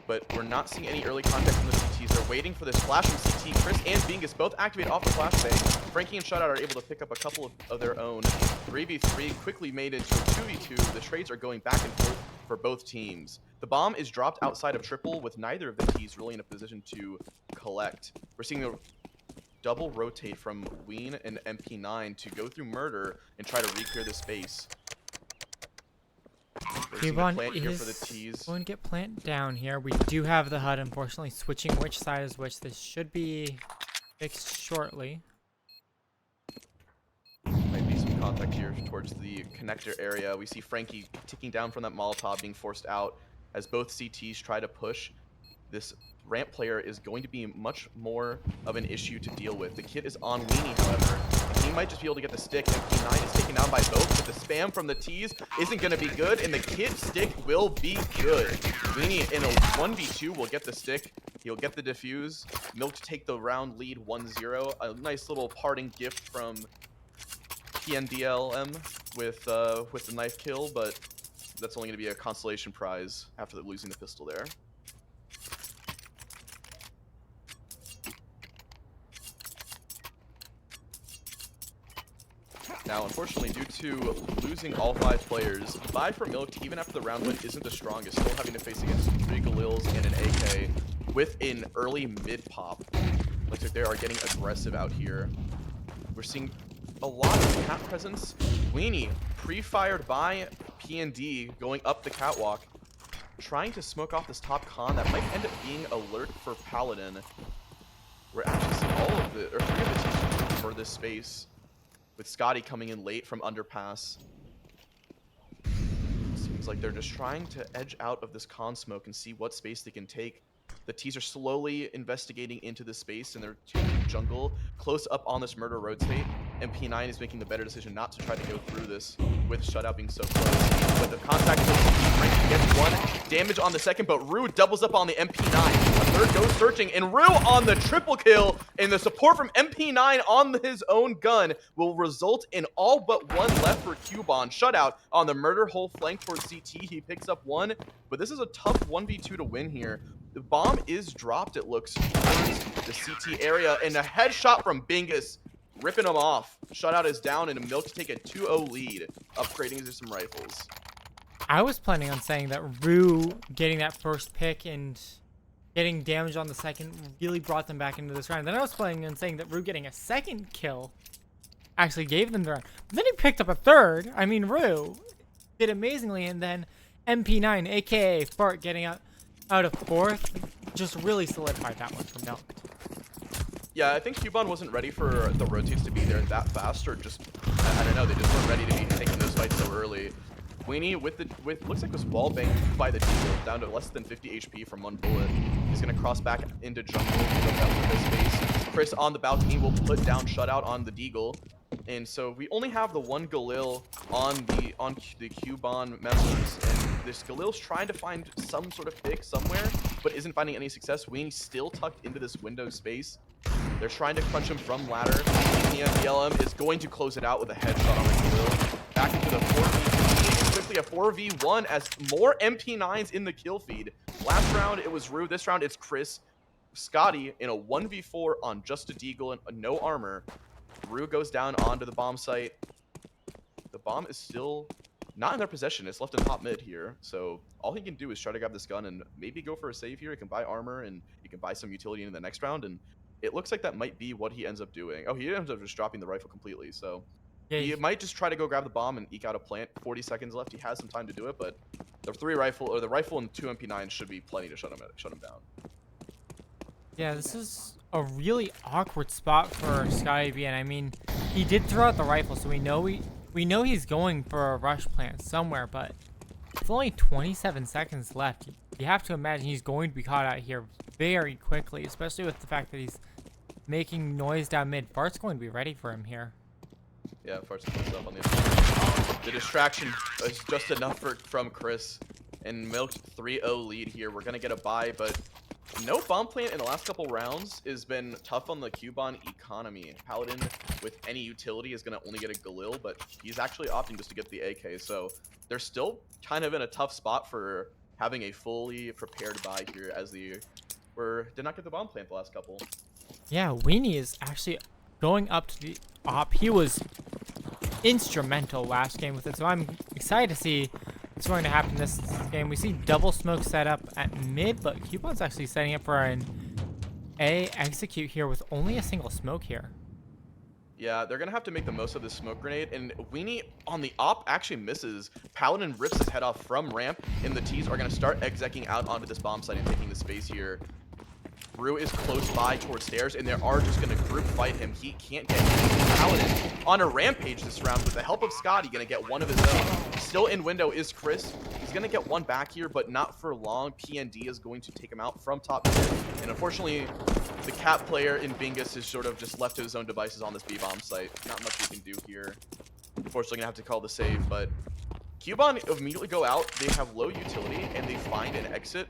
but we're not seeing any early contact from the CTs. They're waiting for this flash from CT. Chris and Bingus both activate off the flashbang. Frankie and Shutout are able to pick up a couple of their own. 3v3 quickly made into a 2v2. The trades are going back and forth for both teams. The bomb is dropped outside of triple with neither of the T's really in a position to collect. We're seeing the double rotate from Ween and MP9 to go through murder and try to re-clear the space. Quebon Here for the is T's. going to get plant down here. We do have the HUD, unfortunately, switching which side is which. This should be fixed shortly. Might be some contact here towards the connector area. We see Frankie ticking down from that Molotov, being forced out as both CTs try to push. This ramp player is going to be much more of an issue to deal with. The kid is on Weenie, however. He might just be able to get the stick. MP9 is taken down by both, but the spam from the T's isn't going to be good, and the kid stick will be good. Weenie in a 1v2 will get the stick. He'll get the defuse. Milk to take the round lead 1-0. A nice little parting gift from PNDLM with the knife kill, but that's only going to be a consolation prize after losing the pistol there. Now, unfortunately, due to losing all 5 players, the buy for Milk, even after the round win, isn't the strongest. Still having to face against 3 Galils and an AK with an early mid pop. Looks like they are getting aggressive out here. We're seeing a lot of cat presence. Weenie, pre-fired by PND, going up the catwalk, trying to smoke off this top con. That might end up being alert for Paladin. We're actually seeing all of the, or 3 of the teams for this space, with Scotty coming in late from underpass. Seems like they're just trying to edge out of this con smoke and see what space they can take. The T's are slowly investigating into this space, and they're taking jungle close up on this murder rotate. MP9 is making the better decision not to try to go through this with Shutout being so close. But the contact Frankie gets 1 damage on the second, but Rue doubles up on the MP9. A third goes searching, and Rue on the triple kill, and the support from MP9 on his own gun will result in all but 1 left for Quebon. Shutout on the murder hole flank towards CT. He picks up 1, but this is a tough 1v2 to win here. The bomb is dropped, it looks, towards the CT area, and a headshot from Bingus, ripping him off. Shutout is down, and Milk to take a 2-0 lead, upgrading into some rifles. I was planning on saying that Rue getting that first pick and getting damage on the second really brought them back into this round. Then I was planning on saying that Rue getting a second kill actually gave them the round. But then he picked up a third. I mean, Rue did amazingly, and then MP9, aka Fart, getting out of 4th, just really solidified that one from Milk. Yeah, I think Quebon wasn't ready for the rotates to be there that fast, or just, I don't know, they just weren't ready to be taking those fights so early. Weenie looks like was wall banged by the Deagle, down to less than 50 HP from 1 bullet. He's gonna cross back into jungle, go down to this space. Chris on the balcony will put down Shutout on the Deagle. And so we only have the 1 Galil on the Quebon members, and this Galil's trying to find some sort of pick somewhere, but isn't finding any success. Weenie's still tucked into this window space. They're trying to crunch him from ladder. The is going to close it out with a headshot on the Galil. Back into the 4v15, and quickly a 4v1 as more MP9s in the kill feed. Last round it was Rue, this round it's Chris. Scotty in a 1v4 on just a Deagle and no armor. Rue goes down onto the bomb site. The bomb is still not in their possession. It's left in top mid here. So all he can do is try to grab this gun and maybe go for a save here. He can buy armor and he can buy some utility in the next round. And it looks like that might be what he ends up doing. Oh, he ends up just dropping the rifle completely. So yeah, he might just try to go grab the bomb and eke out a plant. 40 seconds left. He has some time to do it, but The 3 rifle or the rifle and 2 MP9 should be plenty to shut him down. Yeah, this is a really awkward spot for Scotty B. And I mean, he did throw out the rifle, so we know he's going for a rush plant somewhere. But with only 27 seconds left, you have to imagine he's going to be caught out here very quickly, especially with the fact that he's making noise down mid. Fart's going to be ready for him here. Yeah, Fart's up on the other. The distraction is just enough from Chris, and Milked 3-0 lead here. We're gonna get a bye, but no bomb plant in the last couple rounds has been tough on the Quebon economy. Paladin with any utility is gonna only get a Galil, but he's actually opting just to get the AK. So they're still kind of in a tough spot for having a fully prepared bye here, as did not get the bomb plant the last couple. Yeah, Weenie is actually going up to the op. He was instrumental last game with it, so I'm excited to see what's going to happen this game. We see double smoke set up at mid, but Quebon's actually setting up for an A execute here with only a single smoke here. Yeah, they're gonna have to make the most of this smoke grenade, and Weenie on the op actually misses. Paladin rips his head off from ramp, and the T's are gonna start execing out onto this bomb site and taking the space here. Rue is close by towards stairs, and they are just going to group fight him. He can't get Paladin on a rampage this round. With the help of Scotty, going to get one of his own. Still in window is Chris. He's going to get one back here, but not for long. PND is going to take him out from top mid. And unfortunately, the cap player in Bingus is sort of just left to his own devices on this B-bomb site. Not much we can do here. Unfortunately, going to have to call the save, but Quebon immediately go out. They have low utility, and they find an exit.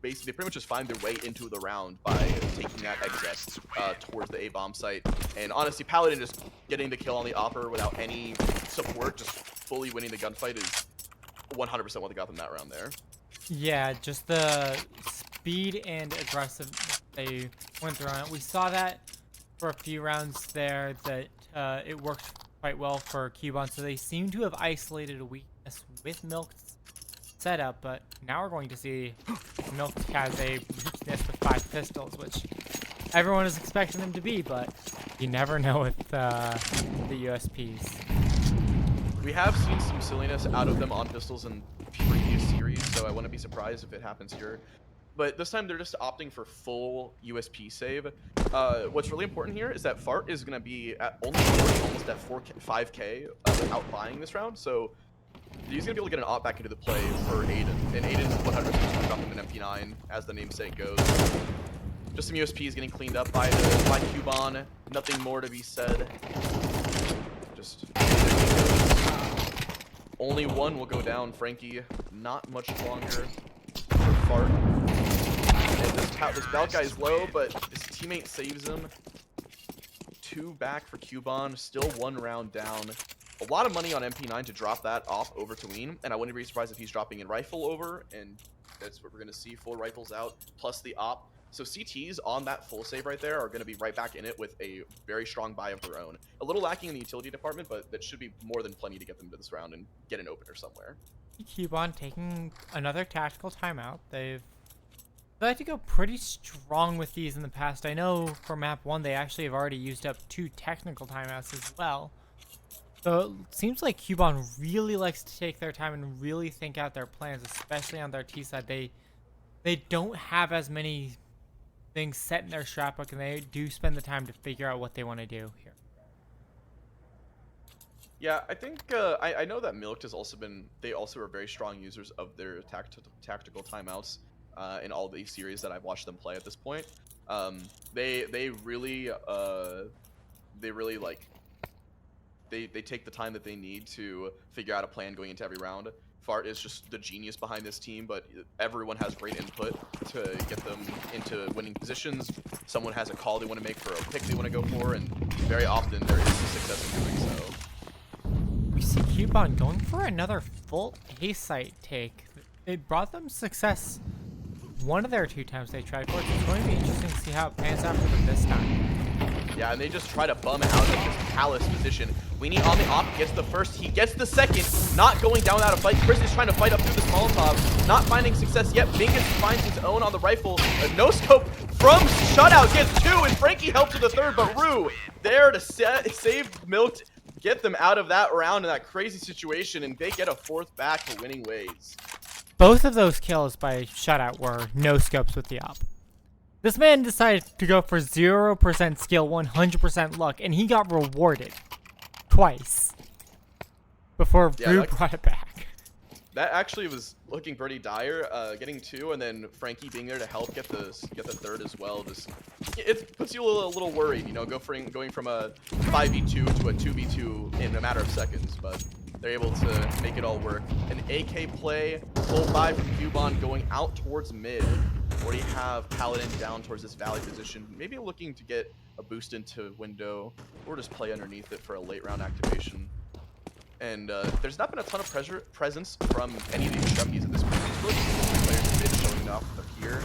Basically, they pretty much just find their way into the round by taking that exit towards the A-bomb site. And honestly, Paladin just getting the kill on the Opper without any support, just fully winning the gunfight is 100% what they got them that round there. Yeah, just the speed and aggressive they went through on it. We saw that for a few rounds there, that it worked quite well for Quebon, so they seem to have isolated a weakness with Milk's setup, but now we're going to see Milk has a weakness with 5 pistols, which everyone is expecting them to be, but you never know with the USPs. We have seen some silliness out of them on pistols in previous series, so I wouldn't be surprised if it happens here. But this time they're just opting for full USP save. What's really important here is that Fart is going to be at only almost at 5k without buying this round, so he's going to be able to get an op back into the play for Aiden. And Aiden's 100% going to drop him an MP9, as the namesake goes. Just some USPs getting cleaned up by Quebon. Nothing more to be said. Just only one will go down, Frankie. Not much longer for Fart. And this Belt guy is low, but his teammate saves him. 2 back for Quebon. Still 1 round down. A lot of money on MP9 to drop that off over to Ween, and I wouldn't be surprised if he's dropping in rifle over, and that's what we're going to see. 4 rifles out, plus the op. So CTs on that full save right there are going to be right back in it with a very strong buy of their own. A little lacking in the utility department, but that should be more than plenty to get them to this round and get an opener somewhere. Quebon taking another tactical timeout. They like to go pretty strong with these in the past. I know for map 1 they actually have already used up 2 technical timeouts as well. So it seems like Quebon really likes to take their time and really think out their plans, especially on their T side. They don't have as many things set in their strat book, and they do spend the time to figure out what they want to do here. Yeah, I think I know that Milked has also been. They also are very strong users of their tactical timeouts in all the series that I've watched them play at this point. They really like. They take the time that they need to figure out a plan going into every round. Fart is just the genius behind this team, but everyone has great input to get them into winning positions. Someone has a call they want to make for a pick they want to go for, and very often there is success in doing so. We see Quebon going for another full A site take. It brought them success one of their 2 times they tried for it. It's going to be interesting to see how it pans out for them this time. Yeah, and they just try to bum out of this palace position. Weenie on the op gets the first, he gets the second, not going down without a fight. Chris is trying to fight up through this Molotov, not finding success yet. Bingus finds his own on the rifle. A no-scope from Shutout gets 2, and Frankie helps with the 3rd, but Rue there to save Milked, get them out of that round in that crazy situation, and they get a 4th back to winning ways. Both of those kills by shutout were no scopes with the op. This man decided to go for 0% skill, 100% luck, and he got rewarded twice before Rue brought it back. That actually was looking pretty dire, getting 2, and then Frankie being there to help get the third as well. Just it puts you a little worried, you know, going from a 5v2 to a 2v2 in a matter of seconds, but they're able to make it all work. An AK play, full buy from Quebon going out towards mid. Already have Paladin down towards this valley position, maybe looking to get a boost into window, or just play underneath it for a late round activation. And there's not been a ton of presence from any of these extremities at this point. It's really just the players in mid showing up here.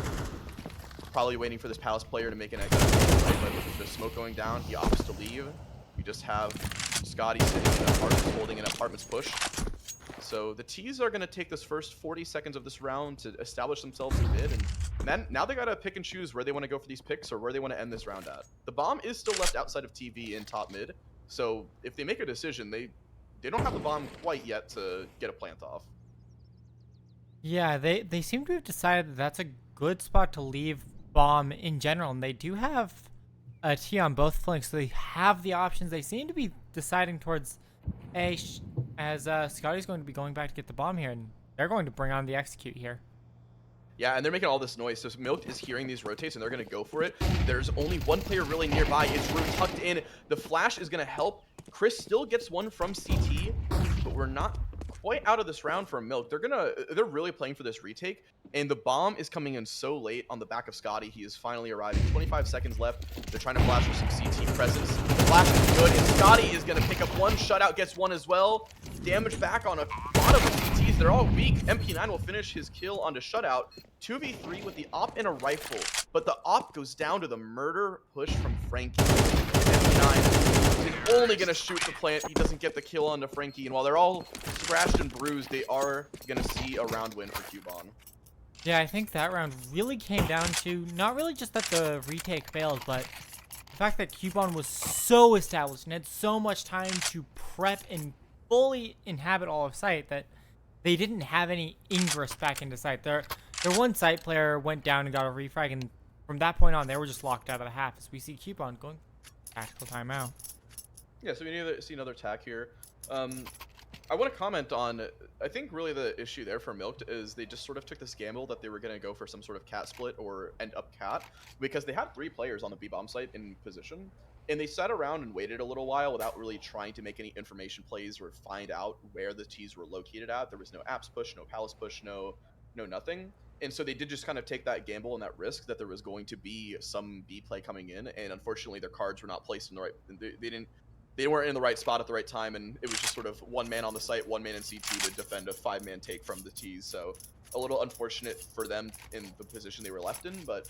Probably waiting for this Palace player to make an exit. Right, but with the smoke going down, he opts to leave. You just have Scotty sitting in apartments, holding an apartments push. So the T's are going to take this first 40 seconds of this round to establish themselves in mid, and then now they got to pick and choose where they want to go for these picks or where they want to end this round at. The bomb is still left outside of TV in top mid, so if they make a decision, they don't have the bomb quite yet to get a plant off. Yeah, they seem to have decided that that's a good spot to leave bomb in general, and they do have a T on both flanks, so they have the options. They seem to be deciding towards A, as Scotty's going to be going back to get the bomb here, and they're going to bring on the execute here. Yeah, and they're making all this noise, so Milked is hearing these rotates, and they're going to go for it. There's only one player really nearby. It's Rue tucked in. The flash is going to help. Chris still gets one from CT, but we're not quite out of this round for Milk. They're really playing for this retake, and the bomb is coming in so late on the back of Scotty. He is finally arriving. 25 seconds left. They're trying to flash for some CT presence. The flash is good, and Scotty is going to pick up one. Shutout gets one as well. Damage back on a lot of the CTs. They're all weak. MP9 will finish his kill onto Shutout. 2v3 with the op and a rifle, but the op goes down to the murder push from Frankie. MP9 is only going to shoot the plant. He doesn't get the kill onto Frankie, and while they're all scratched and bruised, they are going to see a round win for Quebon. Yeah, I think that round really came down to not really just that the retake failed, but the fact that Quebon was so established and had so much time to prep and fully inhabit all of site that they didn't have any ingress back into site. Their one site player went down and got a refrag, and from that point on, they were just locked out of the half as we see Quebon going tactical timeout. Yeah, so we see another tack here. I want to comment on, I think really the issue there for Milked is they just sort of took this gamble that they were going to go for some sort of cat split or end up cat, because they had 3 players on the B-bomb site in position, and they sat around and waited a little while without really trying to make any information plays or find out where the T's were located at. There was no apps push, no palace push, no nothing. And so they did just kind of take that gamble and that risk that there was going to be some B play coming in, and unfortunately their cards were not placed in the right, they weren't in the right spot at the right time, and it was just sort of one man on the site, one man in CT to defend a 5-man take from the T's. So a little unfortunate for them in the position they were left in, but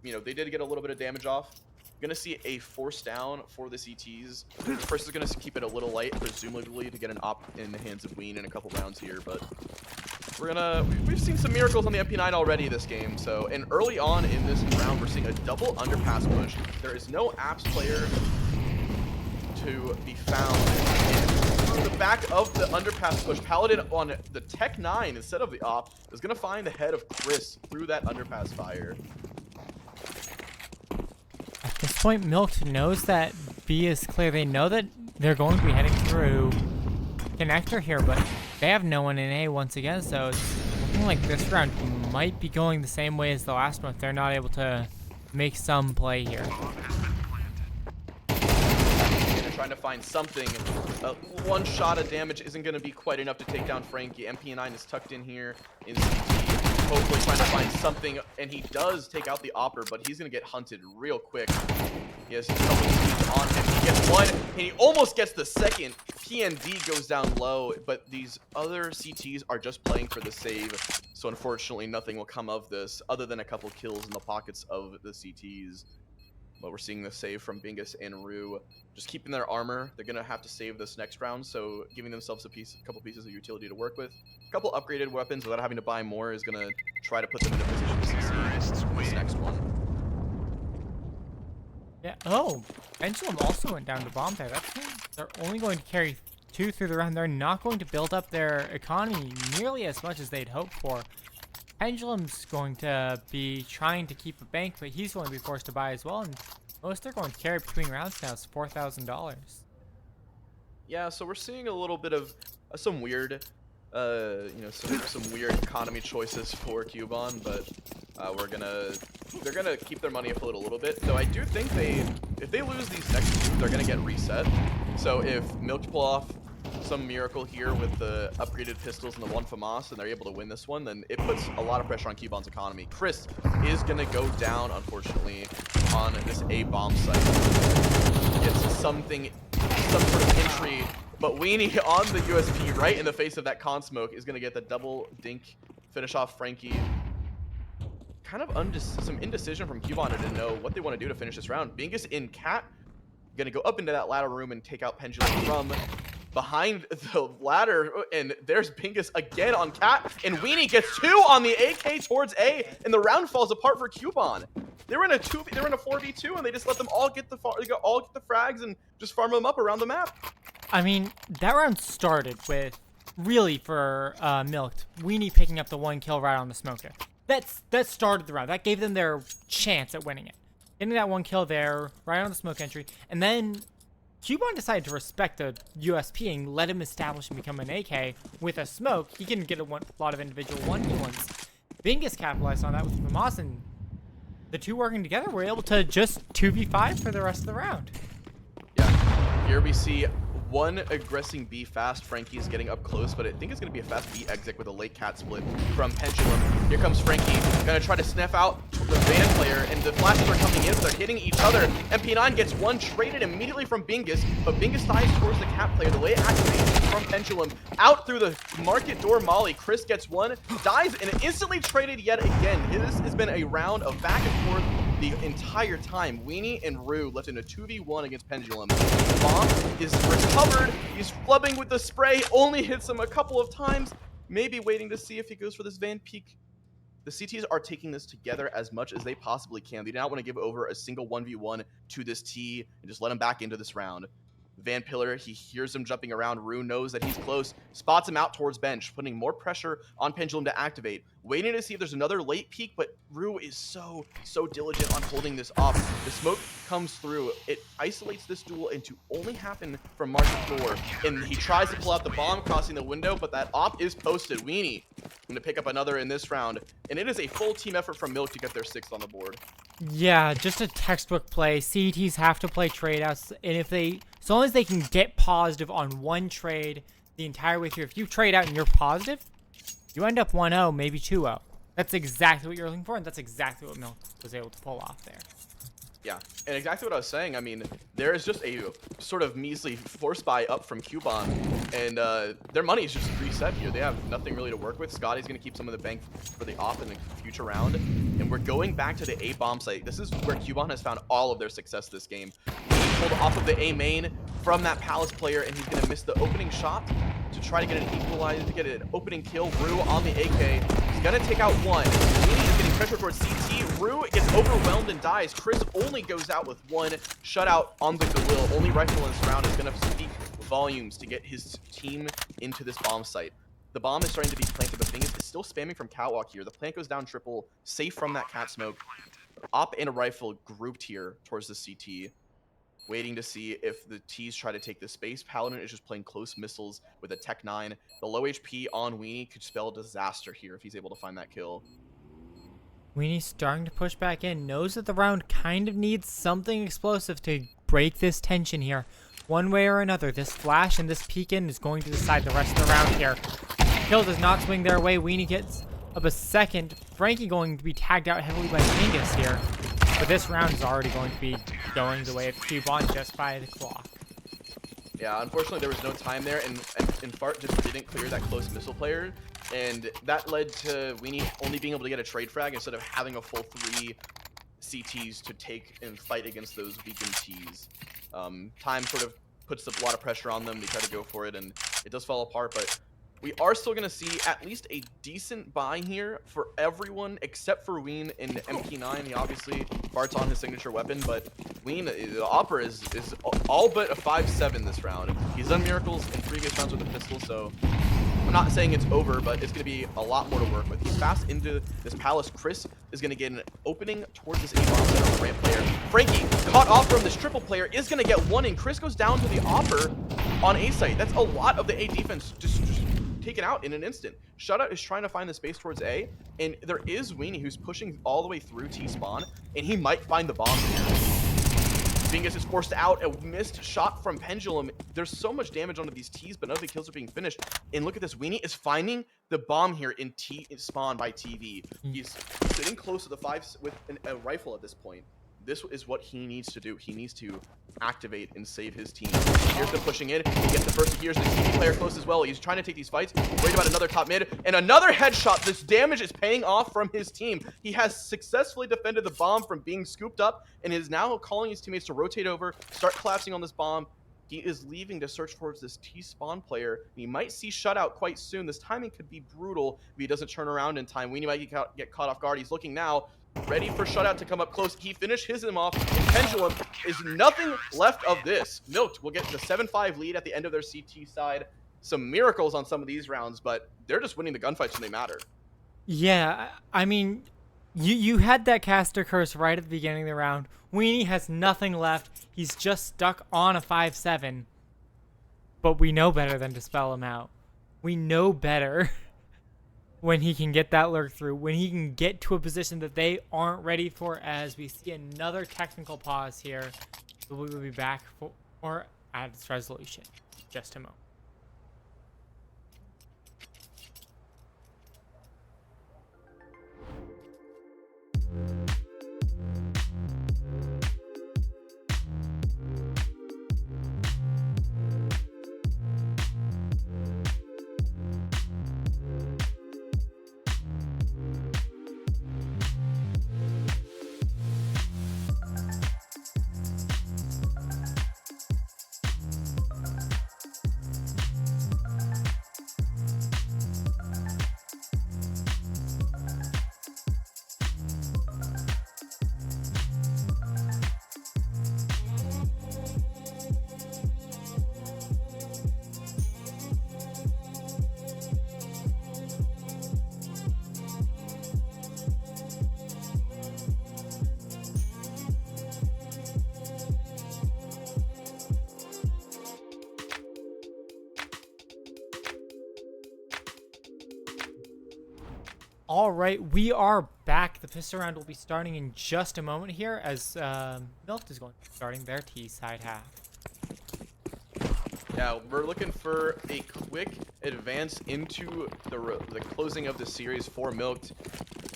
you know, they did get a little bit of damage off. Gonna see a force down for the CTs. First is gonna keep it a little light, presumably to get an op in the hands of Ween in a couple rounds here, but we've seen some miracles on the MP9 already this game. So, and early on in this round, we're seeing a double underpass push. There is no apps player to be found. In the back of the underpass push, Paladin on the Tech 9 instead of the op is gonna find the head of Chris through that underpass fire. At this point, Milk knows that B is clear. They know that they're going to be heading through connector here, but they have no one in A once again, so it's looking like this round might be going the same way as the last one if they're not able to make some play here. Trying to find something. One shot of damage isn't going to be quite enough to take down Frankie. MP9 is tucked in here in CT, hopefully trying to find something, and he does take out the opper, but he's going to get hunted real quick. He has a couple of on him. He gets one, and he almost gets the second. PND goes down low, but these other CTs are just playing for the save, so unfortunately nothing will come of this other than a couple kills in the pockets of the CTs. But we're seeing the save from Bingus and Rue, just keeping their armor. They're gonna have to save this next round, so giving themselves a couple pieces of utility to work with. A couple upgraded weapons without having to buy more is gonna try to put them in a position to succeed this next one. Yeah. Oh, Pendulum also went down to bomb there. That means they're only going to carry 2 through the round. They're not going to build up their economy nearly as much as they'd hoped for. Pendulum's going to be trying to keep a bank, but he's going to be forced to buy as well. And most are going to carry between rounds now is $4,000. Yeah, so we're seeing a little bit of some weird, some weird economy choices for Quebon, but they're gonna keep their money afloat a little bit. Though I do think if they lose these next 2, they're gonna get reset. So if MILKED pull off some miracle here with the upgraded pistols and the 1 FAMAS and they're able to win this one, then it puts a lot of pressure on Quebon's economy. Chris is gonna go down, unfortunately, on this A bomb site. It's some sort of entry, but Weenie on the USP right in the face of that con smoke is gonna get the double dink, finish off Frankie. Kind of some indecision from Quebon to know what they want to do to finish this round. Bingus in Cat, gonna go up into that ladder room and take out Pendulum from behind the ladder, and there's Bingus again on Cat, and Weenie gets 2 on the AK towards A, and the round falls apart for Quebon. They were in a 4v2, and they just let them all get the frags and just farm them up around the map. I mean, that round started with, really for MILKED, Weenie picking up the 1 kill right on the smoker. That started the round. That gave them their chance at winning it. Getting that 1 kill there, right on the smoke entry, and then Quebon decided to respect the USP and let him establish and become an AK with a smoke. He can get a lot of individual 1v1s. Bingus capitalized on that with FAMAS, and the 2 working together were able to just 2v5 for the rest of the round. Yeah, here we see 1 aggressing B fast. Frankie's getting up close, but I think it's going to be a fast B exit with a late Cat split from Pendulum. Here comes Frankie, going to try to sniff out the Van player, and the flashes are coming in, so they're hitting each other. MP9 gets 1 traded immediately from Bingus, but Bingus dies towards the Cat player. The late activation from Pendulum out through the market door molly. Chris gets 1, dies, and instantly traded yet again. This has been a round of back and forth the entire time. Weenie and Rue left in a 2v1 against Pendulum. Bomb is recovered. He's flubbing with the spray. Only hits him a couple of times. Maybe waiting to see if he goes for this Van peek. The CTs are taking this together as much as they possibly can. They do not want to give over a single 1v1 to this T and just let him back into this round. Van Pillar, he hears him jumping around. Rue knows that he's close, spots him out towards bench, putting more pressure on Pendulum to activate. Waiting to see if there's another late peek, but Rue is so diligent on holding this off. The smoke comes through. It isolates this duel into only happen from market door, and he tries to pull out the bomb crossing the window, but that op is posted. Weenie going to pick up another in this round, and it is a full team effort from Milk to get their 6th on the board. Yeah, just a textbook play. CETs have to play trade-outs, and as long as they can get positive on 1 trade the entire way through, if you trade out and you're positive, you end up 1-0, maybe 2-0. That's exactly what you're looking for, and that's exactly what Milk was able to pull off there. Yeah, and exactly what I was saying. I mean, there is just a sort of measly force buy up from Quebon, and their money is just reset here. They have nothing really to work with. Scotty's going to keep some of the bank for the off in the future round, and we're going back to the A bomb site. This is where Quebon has found all of their success this game. He pulled off of the A main from that Palace player, and he's going to miss the opening shot to try to get an equalizer, to get an opening kill. Rue on the AK. He's going to take out 1. Weenie is getting pressure towards CT. Rue gets overwhelmed and dies. Chris only goes out with 1 shutout on the Galil. Only rifle in this round is going to speak volumes to get his team into this bomb site. The bomb is starting to be planted, but Bingus is still spamming from catwalk here. The plant goes down triple, safe from that cat smoke. Op and a rifle grouped here towards the CT. Waiting to see if the T's try to take the space. Paladin is just playing close missiles with a Tech 9. The low HP on Weenie could spell disaster here if he's able to find that kill. Weenie's starting to push back in, knows that the round kind of needs something explosive to break this tension here. One way or another, this flash and this peek in is going to decide the rest of the round here. Kill does not swing their way. Weenie gets up a second. Frankie going to be tagged out heavily by Bingus here. But this round is already going to be going the way of Quebon just by the clock. Yeah, unfortunately there was no time there, and Fart just didn't clear that close missile player, and that led to Weenie only being able to get a trade frag instead of having a full 3 CTs to take and fight against those beacon Ts. Time sort of puts a lot of pressure on them. They try to go for it, and it does fall apart, but We are still going to see at least a decent buy here for everyone except for Ween in MP9. He obviously farts on his signature weapon, but Ween, the Opera is all but a 5-7 this round. He's done miracles in previous rounds with the pistol, so I'm not saying it's over, but it's going to be a lot more to work with. He's fast into this palace. Chris is going to get an opening towards this A-bomb center ramp player. Frankie, caught off from this triple player, is going to get one in. Chris goes down to the Opper on A site. That's a lot of the A defense just taken out in an instant. Shutout is trying to find the space towards A, and there is Weenie who's pushing all the way through T-spawn, and he might find the bomb here. Bingus is forced out, a missed shot from Pendulum. There's so much damage onto these T's, but none of the kills are being finished. And look at this, Weenie is finding the bomb here in T-spawn by TV. He's sitting close to the 5 with a rifle at this point. This is what he needs to do. He needs to activate and save his team. Here's them pushing in. He gets the first. Here's the TV player close as well. He's trying to take these fights. Worried about another top mid. And another headshot. This damage is paying off from his team. He has successfully defended the bomb from being scooped up and is now calling his teammates to rotate over, start collapsing on this bomb. He is leaving to search towards this T-spawn player. He might see Shutout quite soon. This timing could be brutal if he doesn't turn around in time. Weenie might get caught off guard. He's looking now. Ready for Shutout to come up close. He finished his off, and Pendulum is nothing left of this. Milked will get the 7-5 lead at the end of their CT side. Some miracles on some of these rounds, but they're just winning the gunfights when they matter. Yeah, I mean, you had that caster curse right at the beginning of the round. Weenie has nothing left. He's just stuck on a 5-7. But we know better than to spell him out. We know better when he can get that lurk through, when he can get to a position that they aren't ready for, as we see another technical pause here. We will be back for at its resolution. Just a moment. All right, we are back. The pistol round will be starting in just a moment here as Milked is going to be starting their T side half. Yeah, we're looking for a quick advance into the closing of the series for Milked.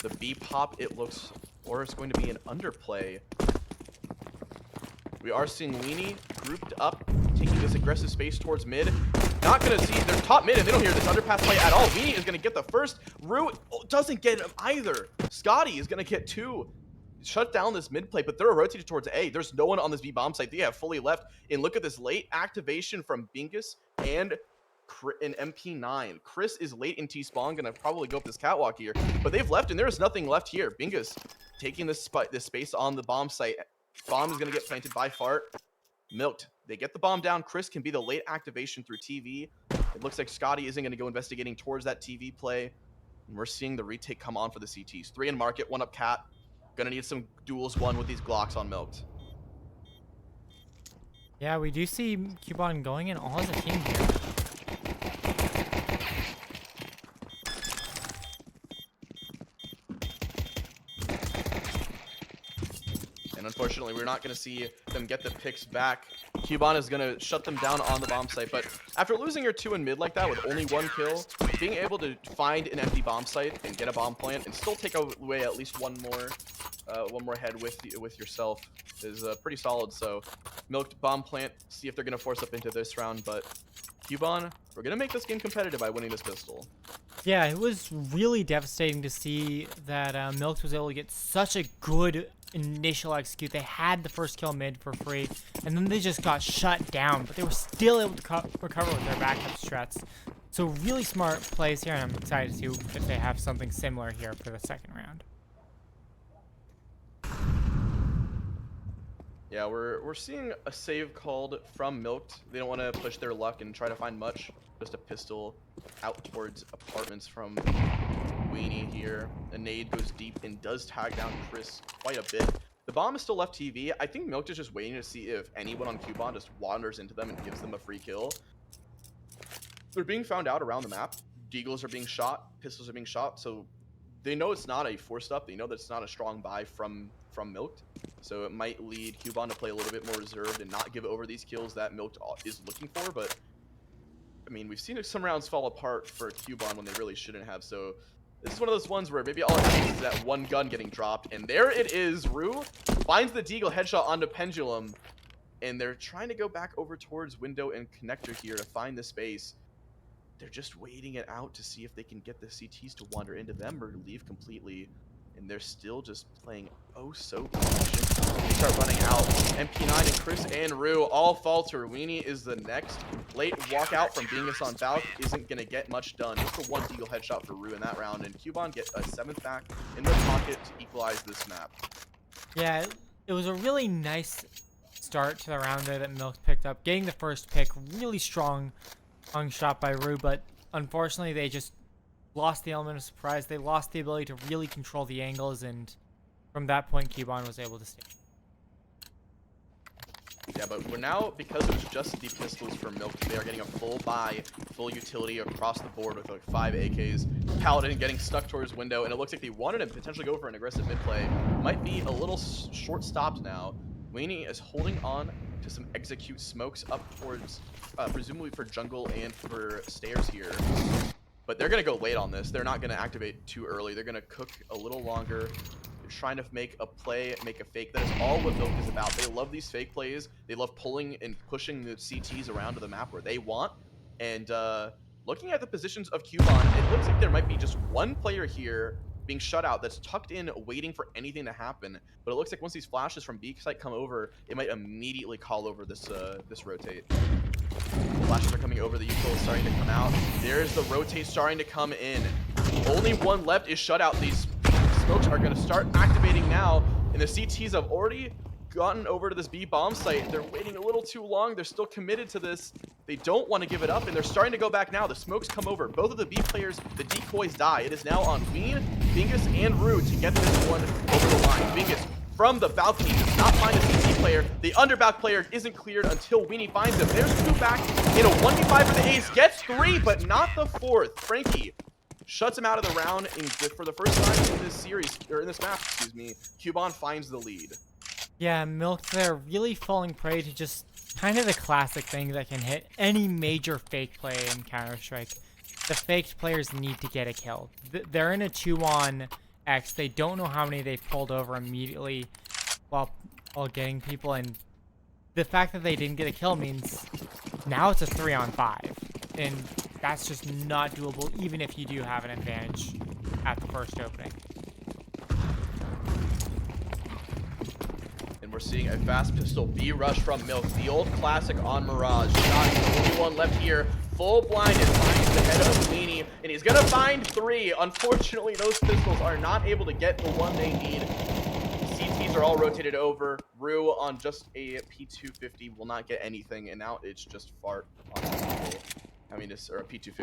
The B pop, it looks, or it's going to be an underplay. We are seeing Weenie grouped up, taking this aggressive space towards mid. Not going to see, they're top mid and they don't hear this underpass play at all. Weenie is going to get the first. Rue doesn't get him either. Scotty is going to get 2. Shut down this mid play, but they're rotated towards A. There's no one on this B bomb site. They have fully left. And look at this late activation from Bingus and in MP9. Chris is late in T-spawn, going to probably go up this catwalk here. But they've left and there's nothing left here. Bingus taking this space on the bomb site. Bomb is going to get planted by Fart. Milked. They get the bomb down. Chris can be the late activation through TV. It looks like Scotty isn't going to go investigating towards that TV play. And we're seeing the retake come on for the CTs. 3 in market, 1 up cat. Gonna need some duels won with these Glocks on Milked. Yeah, we do see Quebon going in all as a team here. And unfortunately, we're not going to see them get the picks back. Quebon is going to shut them down on the bomb site. But after losing your 2 in mid like that with only 1 kill, being able to find an empty bomb site and get a bomb plant and still take away at least one more head with yourself is pretty solid. So Milked bomb plant, see if they're going to force up into this round. But Quebon, we're going to make this game competitive by winning this pistol. Yeah, it was really devastating to see that Milked was able to get such a good initial execute. They had the first kill mid for free, and then they just got shut down, but they were still able to recover with their backup strats. So really smart plays here, and I'm excited to see if they have something similar here for the second round. Yeah, we're seeing a save called from Milked. They don't want to push their luck and try to find much. Just a pistol out towards apartments from Weenie here. A nade goes deep and does tag down Chris quite a bit. The bomb is still left TV. I think Milked is just waiting to see if anyone on Quebon just wanders into them and gives them a free kill. They're being found out around the map. Deagles are being shot. Pistols are being shot. So they know it's not a forced up. They know that it's not a strong buy from Milked. So it might lead Quebon to play a little bit more reserved and not give over these kills that Milked is looking for. But I mean, we've seen some rounds fall apart for Quebon when they really shouldn't have. So this is one of those ones where maybe all it needs is that one gun getting dropped. And there it is. Rue finds the Deagle headshot onto Pendulum. And they're trying to go back over towards window and connector here to find the space. They're just waiting it out to see if they can get the CTs to wander into them or leave completely. And they're still just playing oh so patient. They start running out. MP9 and Chris and Rue all falter. Weenie is the next. Late walkout from Bingus on Valk isn't going to get much done. Just a one Deagle headshot for Rue in that round. And Quebon get a 7th back in their pocket to equalize this map. Yeah, it was a really nice start to the round there that Milk picked up. Getting the first pick, really strong shot by Rue, but unfortunately they just lost the element of surprise. They lost the ability to really control the angles, and from that point Quebon was able to stay. Yeah, but we're now, because it was just the pistols for Milk, they are getting a full buy, full utility across the board with like 5 AKs. Paladin getting stuck towards window, and it looks like they wanted to potentially go for an aggressive mid play. Might be a little short stopped now. Weenie is holding on to some execute smokes up towards, presumably for jungle and for stairs here. But they're going to go late on this. They're not going to activate too early. They're going to cook a little longer. They're trying to make a play, make a fake. That is all what Milk is about. They love these fake plays. They love pulling and pushing the CTs around to the map where they want. And looking at the positions of Quebon, it looks like there might be just one player here being shut out that's tucked in waiting for anything to happen. But it looks like once these flashes from B site come over, it might immediately call over this this rotate. Flashes are coming over, the util is starting to come out. There's the rotate starting to come in. Only one left is shut out. These smokes are going to start activating now, and the CTs have already gotten over to this B bomb site. They're waiting a little too long. They're still committed to this. They don't want to give it up, and they're starting to go back now. The smokes come over. Both of the B players, the decoys die. It is now on Ween, Bingus, and Rue to get this one over the line. Bingus from the balcony does not find a CT player. The underback player isn't cleared until Weenie finds him. There's 2 back in a 1v5 for the ace. Gets 3, but not the 4th. Frankie shuts him out of the round, and for the first time in this series, or in this map, excuse me, Quebon finds the lead. Yeah, Milk, they're really falling prey to just kind of the classic thing that can hit any major fake play in Counter-Strike. The faked players need to get a kill. They're in a 2-on-X. They don't know how many they've pulled over immediately while getting people, and the fact that they didn't get a kill means now it's a 3-on-5, and that's just not doable even if you do have an advantage at the first opening. And we're seeing a fast pistol B rush from Milk, the old classic on Mirage. Shot, the only one left here, full blinded, finds the head of Weenie, and he's gonna find 3. Unfortunately, those pistols are not able to get the one they need. CTs are all rotated over. Rue on just a P250 will not get anything, and now it's just fart on the table. I mean, it's or a P250.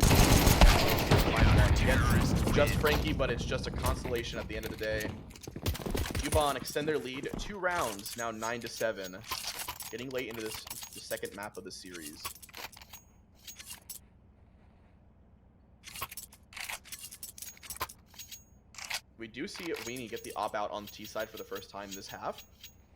Gets just Frankie, but it's just a consolation at the end of the day. Quebon extend their lead 2 rounds, now 9-7. Getting late into the second map of the series. We do see Weenie get the op-out on the T side for the first time this half.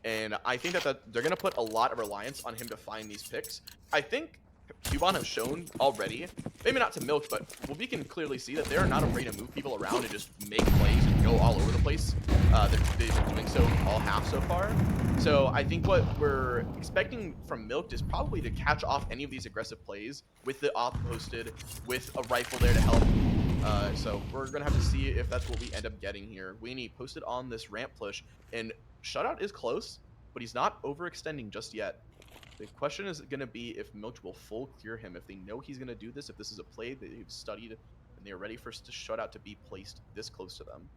And I think that they're going to put a lot of reliance on him to find these picks. I think Quebon have shown already, maybe not to Milk, but we can clearly see that they're not afraid to move people around and just make plays and go all over the place. They've been doing so all half so far. So I think what we're expecting from Milk is probably to catch off any of these aggressive plays with the op posted, with a rifle there to help. So we're going to have to see if that's what we end up getting here. Weenie posted on this ramp push, and shutout is close, but he's not overextending just yet. The question is going to be if Milked will full clear him, if they know he's going to do this, if this is a play that they've studied and they're ready for the shutout to be placed this close to them.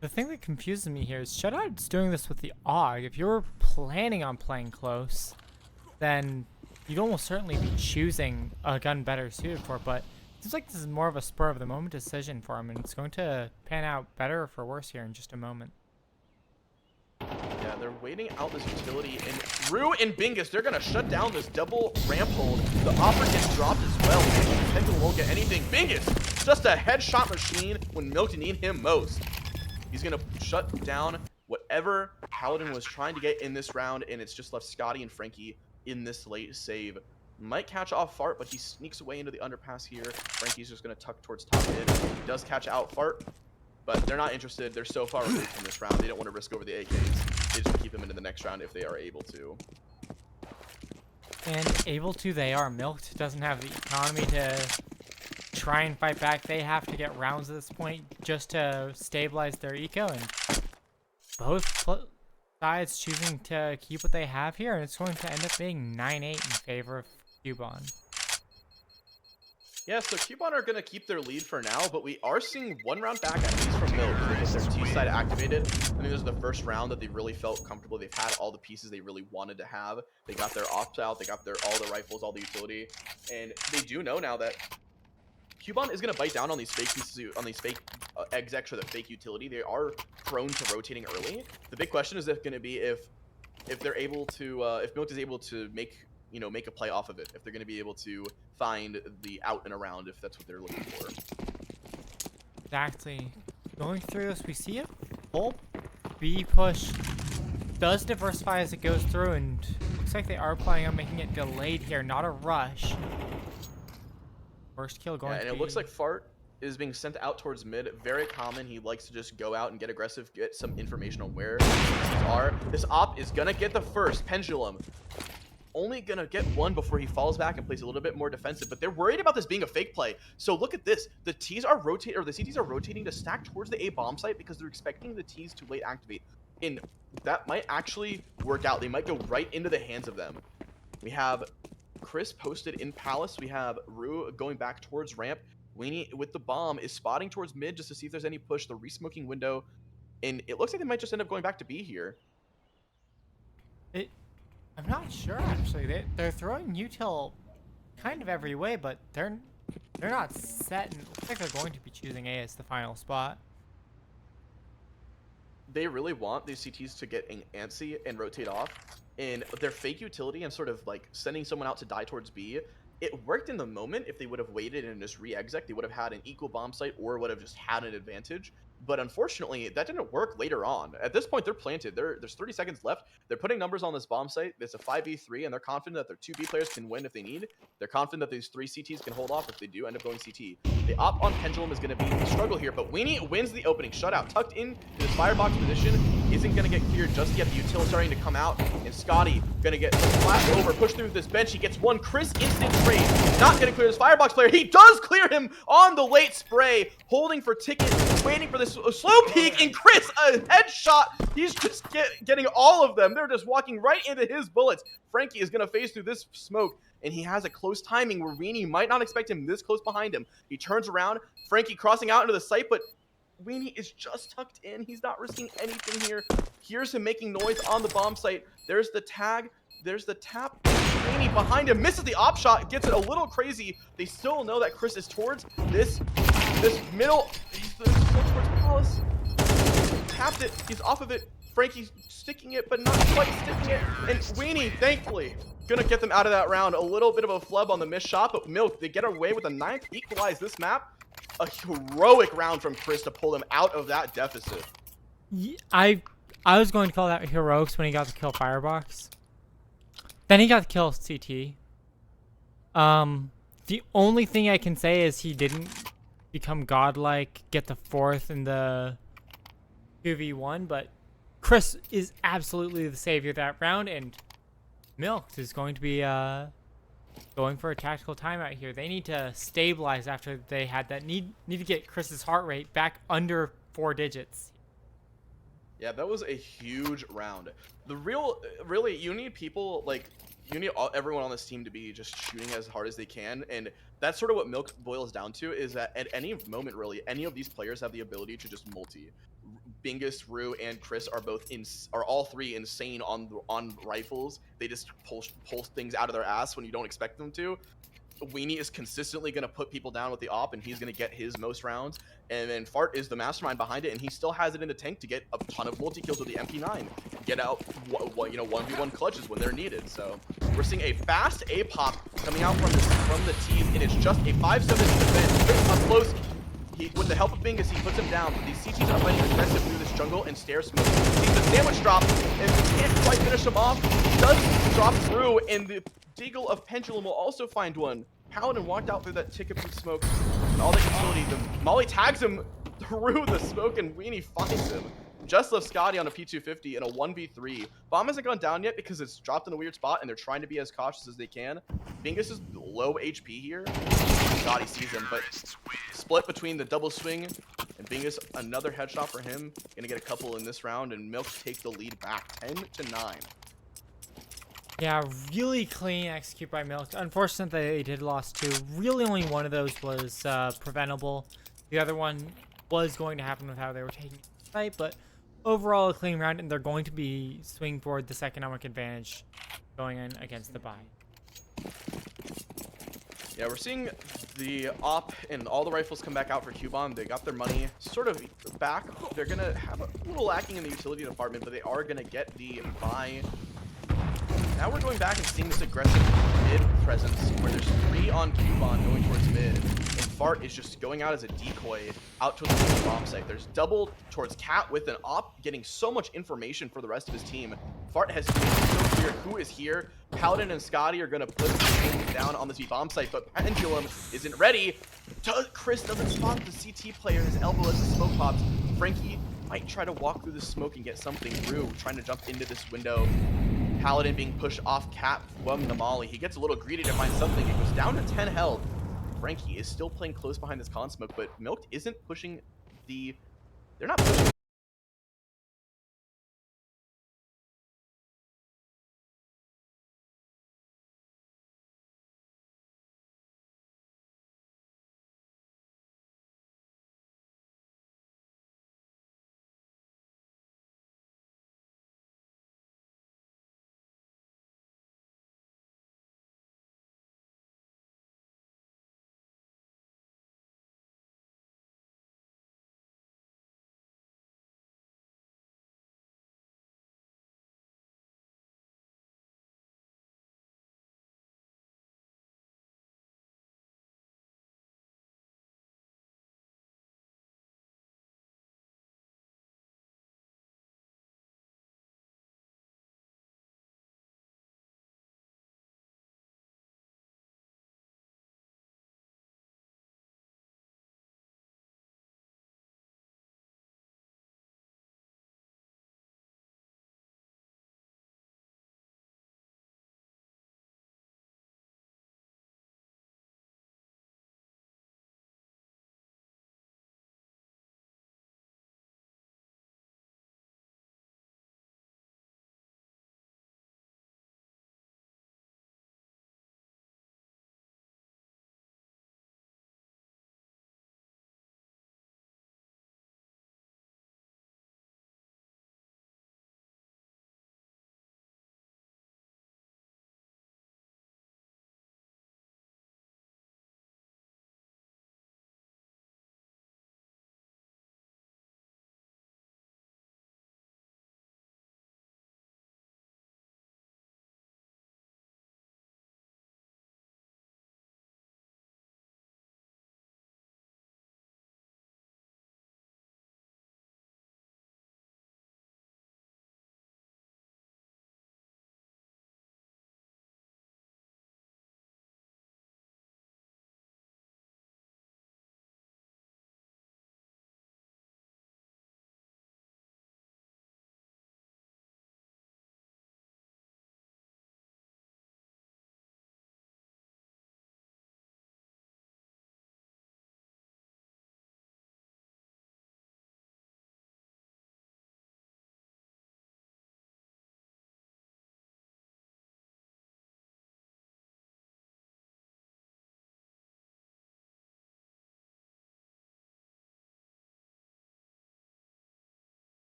The thing that confuses me here is Shutout's doing this with the AUG. If you were planning on playing close, then you'd almost certainly be choosing a gun better suited for it, but it seems like this is more of a spur of the moment decision for him, and it's going to pan out better or for worse here in just a moment. Yeah, they're waiting out this utility, and Rue and Bingus, they're gonna shut down this double ramp hold. The offer gets dropped as well, and Pendulum won't get anything. Bingus, just a headshot machine when Milk need him most. He's gonna shut down whatever Paladin was trying to get in this round, and it's just left Scotty and Frankie in this late save. Might catch off Fart, but he sneaks away into the underpass here. Frankie's just gonna tuck towards top mid. He does catch out Fart, but they're not interested. They're so far removed from this round. They don't want to risk over the AKs. They just want to keep them into the next round if they are able to. And able to they are. Milked doesn't have the economy to try and fight back. They have to get rounds at this point just to stabilize their eco, and both sides choosing to keep what they have here, and it's going to end up being 9-8 in favor of Quebon. Yeah, so Quebon are going to keep their lead for now, but we are seeing one round back at least from Milk. They get their T-side activated. I think this is the first round that they really felt comfortable. They've had all the pieces they really wanted to have. They got their ops out. They got all the rifles, all the utility. And they do know now that Quebon is going to bite down on these fake pieces, on these fake execs or the fake utility. They are prone to rotating early. The big question is going to be if they're able to, if Milk is able to make a play off of it, if they're going to be able to find the out and around, if that's what they're looking for. Exactly. Going through this, we see a full B push does diversify as it goes through, and looks like they are planning on making it delayed here, not a rush. First kill going and it looks like Fart is being sent out towards mid. Very common. He likes to just go out and get aggressive, get some information on where these are. This op is going to get the first. Pendulum only gonna get one before he falls back and plays a little bit more defensive, but they're worried about this being a fake play. So look at this. The T's are rotating, or the CTs are rotating to stack towards the A bomb site because they're expecting the T's to late activate. And that might actually work out. They might go right into the hands of them. We have Chris posted in Palace. We have Rue going back towards ramp. Weenie with the bomb is spotting towards mid just to see if there's any push. The resmoking window, and it looks like they might just end up going back to B here. I'm not sure actually. They're throwing util kind of every way, but they're not set, and it looks like they're going to be choosing A as the final spot. They really want these CTs to get antsy and rotate off, and their fake utility and sort of like sending someone out to die towards B, it worked in the moment. If they would have waited and just re-exec, they would have had an equal bomb site or would have just had an advantage. But unfortunately, that didn't work later on. At this point, they're planted. There's 30 seconds left. They're putting numbers on this bomb site. It's a 5v3, and they're confident that their 2B players can win if they need. They're confident that these 3 CTs can hold off if they do end up going CT. The op on Pendulum is going to be the struggle here, but Weenie wins the opening. Shutout tucked in this firebox position. Isn't going to get cleared just yet. The util starting to come out, and Scotty going to get flashed over, pushed through this bench. He gets one. Chris instant trade. Not going to clear this firebox player. He does clear him on the late spray, holding for ticket, waiting for this slow peek, and Chris, a headshot. He's just getting all of them. They're just walking right into his bullets. Frankie is going to phase through this smoke, and he has a close timing where Weenie might not expect him this close behind him. He turns around, Frankie crossing out into the site, but Weenie is just tucked in. He's not risking anything here. Here's him making noise on the bomb site. There's the tag. There's the tap. Weenie behind him misses the op shot, gets it a little crazy. They still know that Chris is towards this middle. He's towards Palace. Tapped it. He's off of it. Frankie's sticking it, but not quite sticking it. And Weenie, thankfully, gonna get them out of that round. A little bit of a flub on the missed shot, but Milk, they get away with a 9th, equalize this map. A heroic round from Chris to pull them out of that deficit. I was going to call that heroics when he got the kill firebox. Then he got the kill CT. The only thing I can say is he didn't become godlike, get the 4th in the 2v1, but Chris is absolutely the savior of that round, and Milked is going to be going for a tactical timeout here. They need to stabilize after they had that. Need to get Chris's heart rate back under 4 digits. Yeah, that was a huge round. Really, you need people like you need everyone on this team to be just shooting as hard as they can, and that's sort of what Milk boils down to. Is that at any moment, really, any of these players have the ability to just multi. Bingus, Rue, and Chris are are all three insane on rifles. They just pull things out of their ass when you don't expect them to. Weenie is consistently going to put people down with the op, and he's going to get his most rounds. And then Fart is the mastermind behind it, and he still has it in the tank to get a ton of multi kills with the MP9. Get out, you know, 1v1 clutches when they're needed. So we're seeing a fast A pop coming out from the team, and it's just a 5-7 defense. Up close, with the help of Bingus, he puts him down. But these CTs are fighting aggressive through this jungle and stare smoke. Sees the sandwich drop, and can't quite finish him off. Does drop through, and the Deagle of Pendulum will also find one. Paladin walked out through that ticket boot smoke. And all the utility, the Molly tags him through the smoke, and Weenie finds him. Just left Scotty on a P250 in a 1v3. Bomb hasn't gone down yet because it's dropped in a weird spot, and they're trying to be as cautious as they can. Bingus is low HP here. Scotty sees him, but split between the double swing and Bingus, another headshot for him. Gonna get a couple in this round, and Milk take the lead back 10-9. Yeah, really clean execute by Milk. Unfortunate that they did lost two. Really only one of those was preventable. The other one was going to happen with how they were taking the fight, but overall a clean round, and they're going to be swinging forward this economic advantage going in against the buy. Yeah, we're seeing the op and all the rifles come back out for Quebon. They got their money sort of back. They're going to have a little lacking in the utility department, but they are going to get the buy. Now we're going back and seeing this aggressive mid presence where there's 3 on Quebon going towards mid, and Fart is just going out as a decoy out towards the bomb site. There's double towards Cat with an op, getting so much information for the rest of his team. Fart has made it so clear who is here. Paladin and Scotty are going to put things down on this bomb site, but Pendulum isn't ready. Chris doesn't spot the CT player, his elbow as the smoke pops. Frankie might try to walk through the smoke and get something through, trying to jump into this window. Paladin being pushed off Cap from the molly. He gets a little greedy to find something. It goes down to 10 health. Frankie is still playing close behind this con smoke, but Milked isn't pushing they're not pushing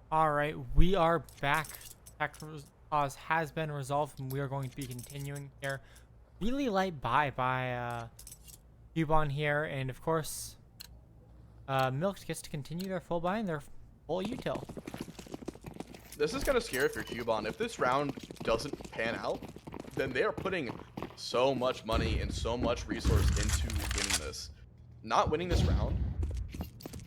All right, we are back. Tech pause has been resolved, and we are going to be continuing here. Really light buy by Quebon here, and of course, MILKED gets to continue their full buy and their full util. This is gonna scare if you're Quebon. If this round doesn't pan out, then they are putting so much money and so much resource into winning this. Not winning this round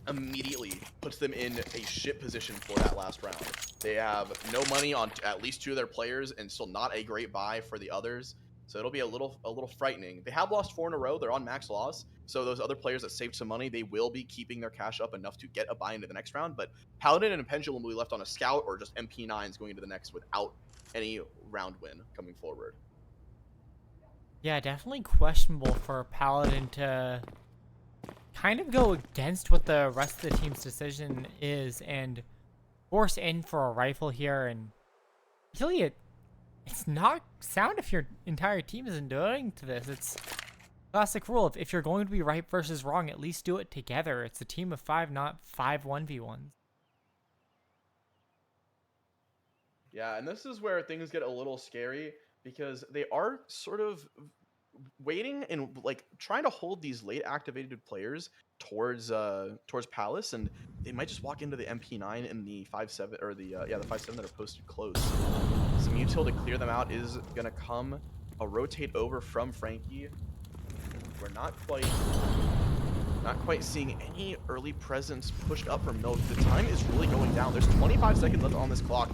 immediately puts them in a shit position for that last round. They have no money on at least 2 of their players and still not a great buy for the others. So it'll be a little frightening. They have lost 4 in a row. They're on max loss. So those other players that saved some money, they will be keeping their cash up enough to get a buy into the next round. But Paladin and Pendulum will be left on a scout or just MP9s going into the next without any round win coming forward. Yeah, definitely questionable for Paladin to kind of go against what the rest of the team's decision is and force in for a rifle here. And really, it's not sound if your entire team isn't doing to this. It's classic rule. If you're going to be right versus wrong, at least do it together. It's a team of 5, not 5 1v1s. Yeah, and this is where things get a little scary because they are sort of waiting and like trying to hold these late activated players towards Palace, and they might just walk into the MP9 and the 5-7 or the 5-7 that are posted close. Some util to clear them out is gonna come. A rotate over from Frankie. We're not quite seeing any early presence pushed up from Milk. The time is really going down. There's 25 seconds left on this clock,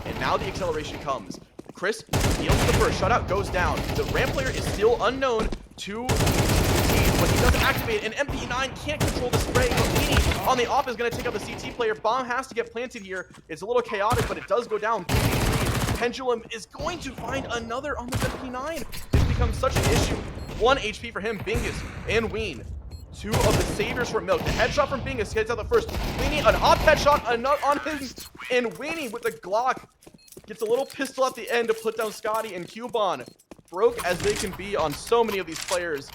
and now the acceleration comes. Chris steals the first. Shutout goes down. The ramp player is still unknown to CT, but he doesn't activate, and MP9 can't control the spray, but Weenie on the off is going to take out the CT player. Bomb has to get planted here. It's a little chaotic, but it does go down. Pendulum is going to find another on the MP9. This becomes such an issue. 1 HP for him, Bingus and Ween. 2 of the saviors for Milk. The headshot from Bingus gets out the first. Weenie, an op headshot on him, and Weenie with the Glock gets a little pistol at the end to put down Scotty, and Quebon, broke as they can be on so many of these players.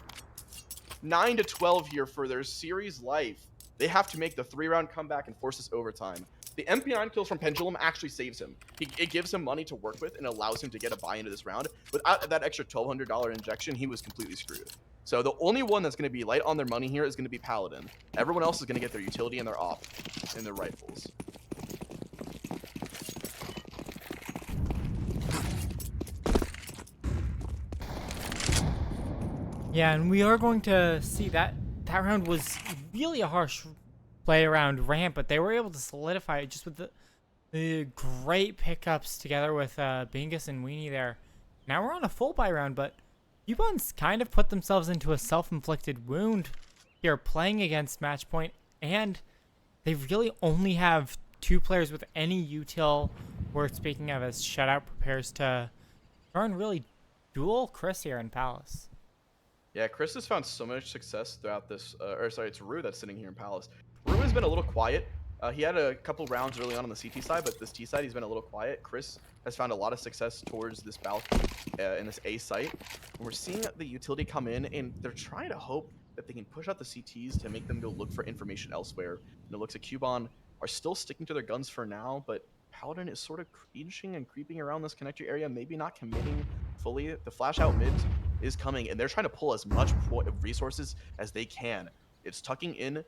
9-12 here for their series life. They have to make the 3-round comeback and force this overtime. The MP9 kills from Pendulum actually saves him. It gives him money to work with and allows him to get a buy into this round. Without that extra $1,200 injection, he was completely screwed. So the only one that's going to be light on their money here is going to be Paladin. Everyone else is going to get their utility and their op and their rifles. Yeah, and we are going to see that round was really a harsh play around ramp, but they were able to solidify it just with the great pickups together with Bingus and Weenie there. Now we're on a full buy round, but Quebon's kind of put themselves into a self-inflicted wound here playing against Matchpoint, and they really only have 2 players with any util worth speaking of as Shutout prepares to try and really duel Chris here in Palace. Yeah, Chris has found so much success throughout this, it's Rue that's sitting here in Palace. Rue has been a little quiet. He had a couple rounds early on the CT side, but this T side, he's been a little quiet. Chris has found a lot of success towards this balcony in this A site. And we're seeing the utility come in, and they're trying to hope that they can push out the CTs to make them go look for information elsewhere. And it looks like Quebon are still sticking to their guns for now, but Paladin is sort of inching and creeping around this connector area, maybe not committing fully. The flash out mid is coming, and they're trying to pull as much resources as they can. It's tucking in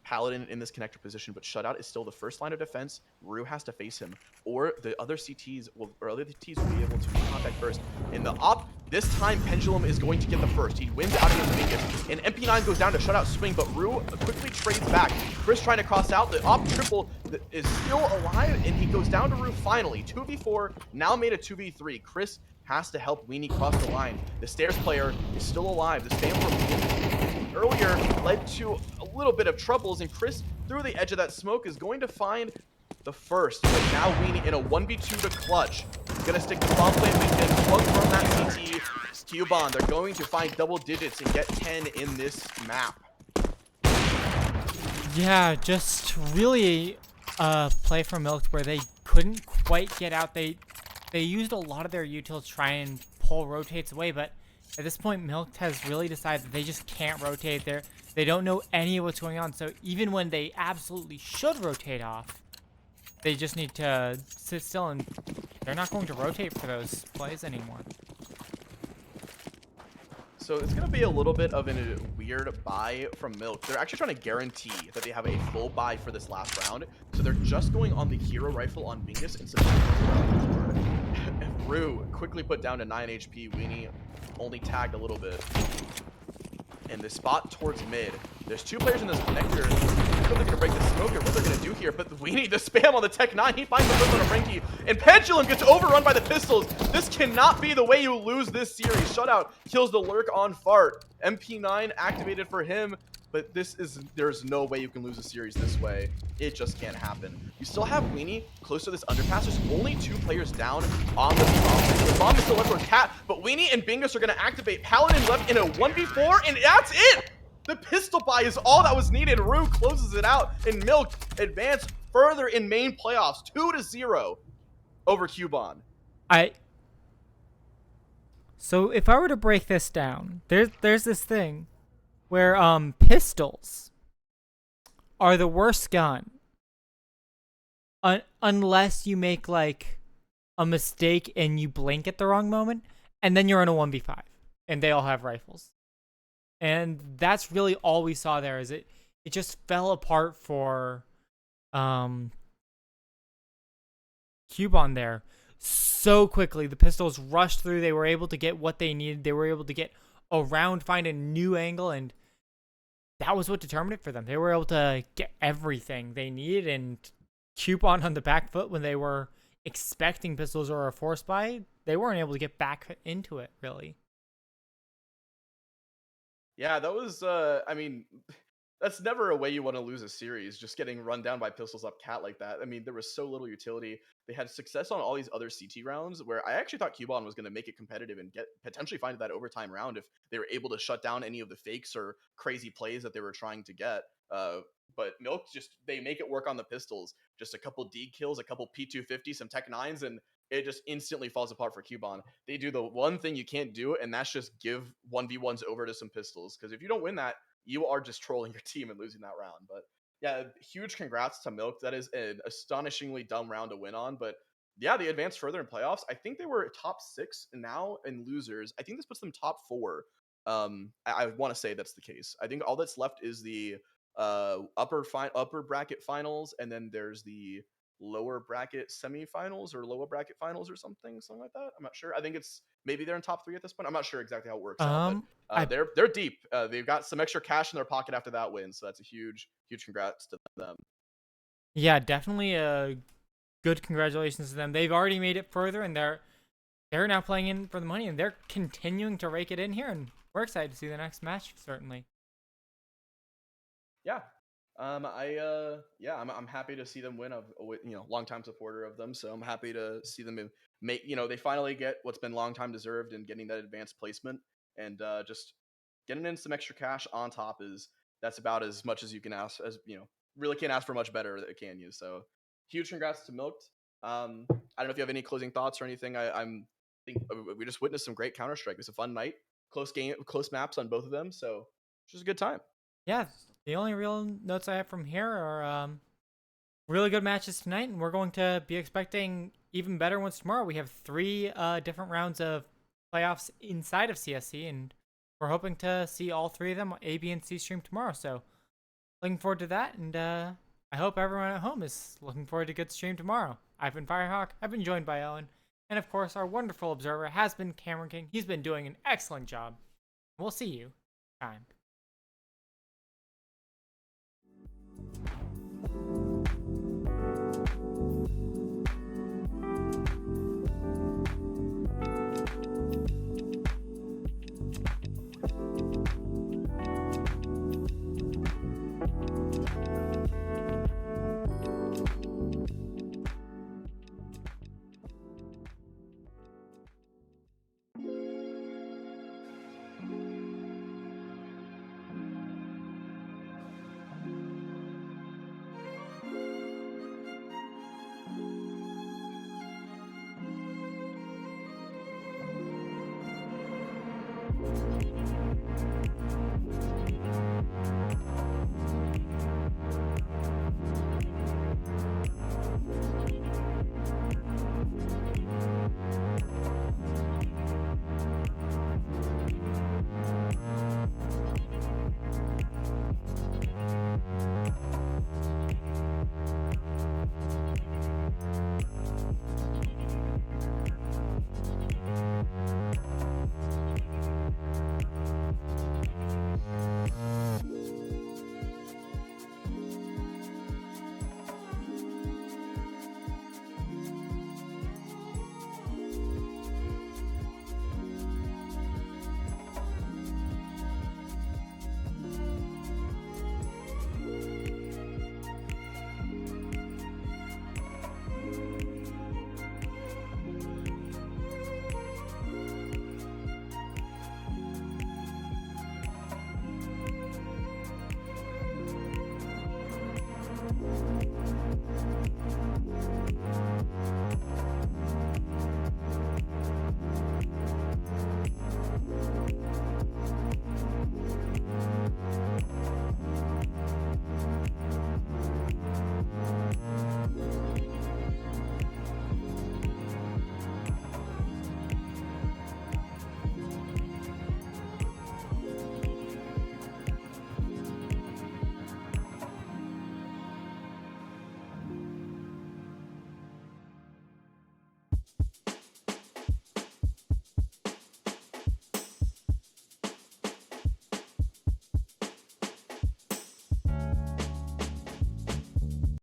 Paladin in this connector position, but Shutout is still the first line of defense. Rue has to face him, or the other CTs will, or other CTs will be able to make contact first. And the op This time, Pendulum is going to get the first. He wins out against Mingus, and MP9 goes down to shut out Swing, but Rue quickly trades back. Chris trying to cross out. The op triple is still alive, and he goes down to Rue finally. 2v4, now made a 2v3. Chris has to help Weenie cross the line. The stairs player is still alive. The spam from earlier led to a little bit of troubles, and Chris, through the edge of that smoke, is going to find the first. But now Weenie in a 1v2 to clutch. Gonna stick to bomb plant. We can plug from that CT. Quebon, they're going to find double digits and get 10 in this map. Yeah, just really play from Milked where they couldn't quite get out. They used a lot of their util to try and pull rotates away, but at this point, Milked has really decided that they just can't rotate there. They don't know any of what's going on, so even when they absolutely should rotate off, they just need to sit still, and they're not going to rotate for those plays anymore. So it's going to be a little bit of a weird buy from Milk. They're actually trying to guarantee that they have a full buy for this last round. So they're just going on the hero rifle on Mingus instead of Rue quickly put down to 9 HP. Weenie only tagged a little bit. And the spot towards mid. There's two players in this connector. I don't know if they're going to break the smoke or what they're going to do here, but Weenie, the spam on the Tech 9, he finds the first on a Frankie, and Pendulum gets overrun by the pistols. This cannot be the way you lose this series. Shutout kills the Lurk on Fart. MP9 activated for him, but there's no way you can lose a series this way. It just can't happen. You still have Weenie close to this underpass. There's only two players down on the bomb. The bomb is still left for Cat, but Weenie and Bingus are going to activate. Paladin left in a 1v4, and that's it! The pistol buy is all that was needed. Rue closes it out, and Milk advance further in main playoffs, 2-0 over Quebon. So if I were to break this down, there's this thing where pistols are the worst gun unless you make like a mistake and you blink at the wrong moment, and then you're in a 1v5 and they all have rifles. And that's really all we saw there. Is it just fell apart for Quebon there so quickly. The pistols rushed through. They were able to get what they needed. They were able to get around, find a new angle, and that was what determined it for them. They were able to get everything they needed, and Quebon on the back foot when they were expecting pistols or a force buy, they weren't able to get back into it, really. Yeah, that was, I mean, that's never a way you want to lose a series, just getting run down by pistols up Cat like that. I mean, there was so little utility. They had success on all these other CT rounds where I actually thought Quebon was going to make it competitive and potentially find that overtime round if they were able to shut down any of the fakes or crazy plays that they were trying to get. But Milk they make it work on the pistols. Just a couple D kills, a couple P250, some Tech 9s, and it just instantly falls apart for Quebon. They do the one thing you can't do, and that's just give 1v1s over to some pistols. Because if you don't win that, you are just trolling your team and losing that round. But yeah, huge congrats to Milk. That is an astonishingly dumb round to win on. But yeah, they advanced further in playoffs. I think they were top 6 now in losers. I think this puts them top 4. I want to say that's the case. I think all that's left is the upper bracket finals, and then there's the lower bracket semifinals or lower bracket finals or something like that. I'm not sure. I think it's maybe they're in top 3 at this point. I'm not sure exactly how it works out, but they're deep. They've got some extra cash in their pocket after that win, so that's a huge congrats to them. Yeah, definitely a good congratulations to them. They've already made it further, and they're now playing in for the money, and they're continuing to rake it in here, and we're excited to see the next match, certainly. Yeah. I'm happy to see them win. I'm longtime supporter of them, so I'm happy to see them make. They finally get what's been long time deserved in getting that advanced placement, and just getting in some extra cash on top that's about as much as you can ask. As really can't ask for much better, can you? So huge congrats to Milked. I don't know if you have any closing thoughts or anything. I think we just witnessed some great Counter-Strike. It was a fun night, close maps on both of them, so it's just a good time. Yeah. The only real notes I have from here are really good matches tonight, and we're going to be expecting even better ones tomorrow. We have 3 different rounds of playoffs inside of CSC, and we're hoping to see all 3 of them A, B, and C stream tomorrow. So looking forward to that, and I hope everyone at home is looking forward to a good stream tomorrow. I've been Firehawk. I've been joined by Owen. And of course, our wonderful observer has been Cameron King. He's been doing an excellent job. We'll see you next time.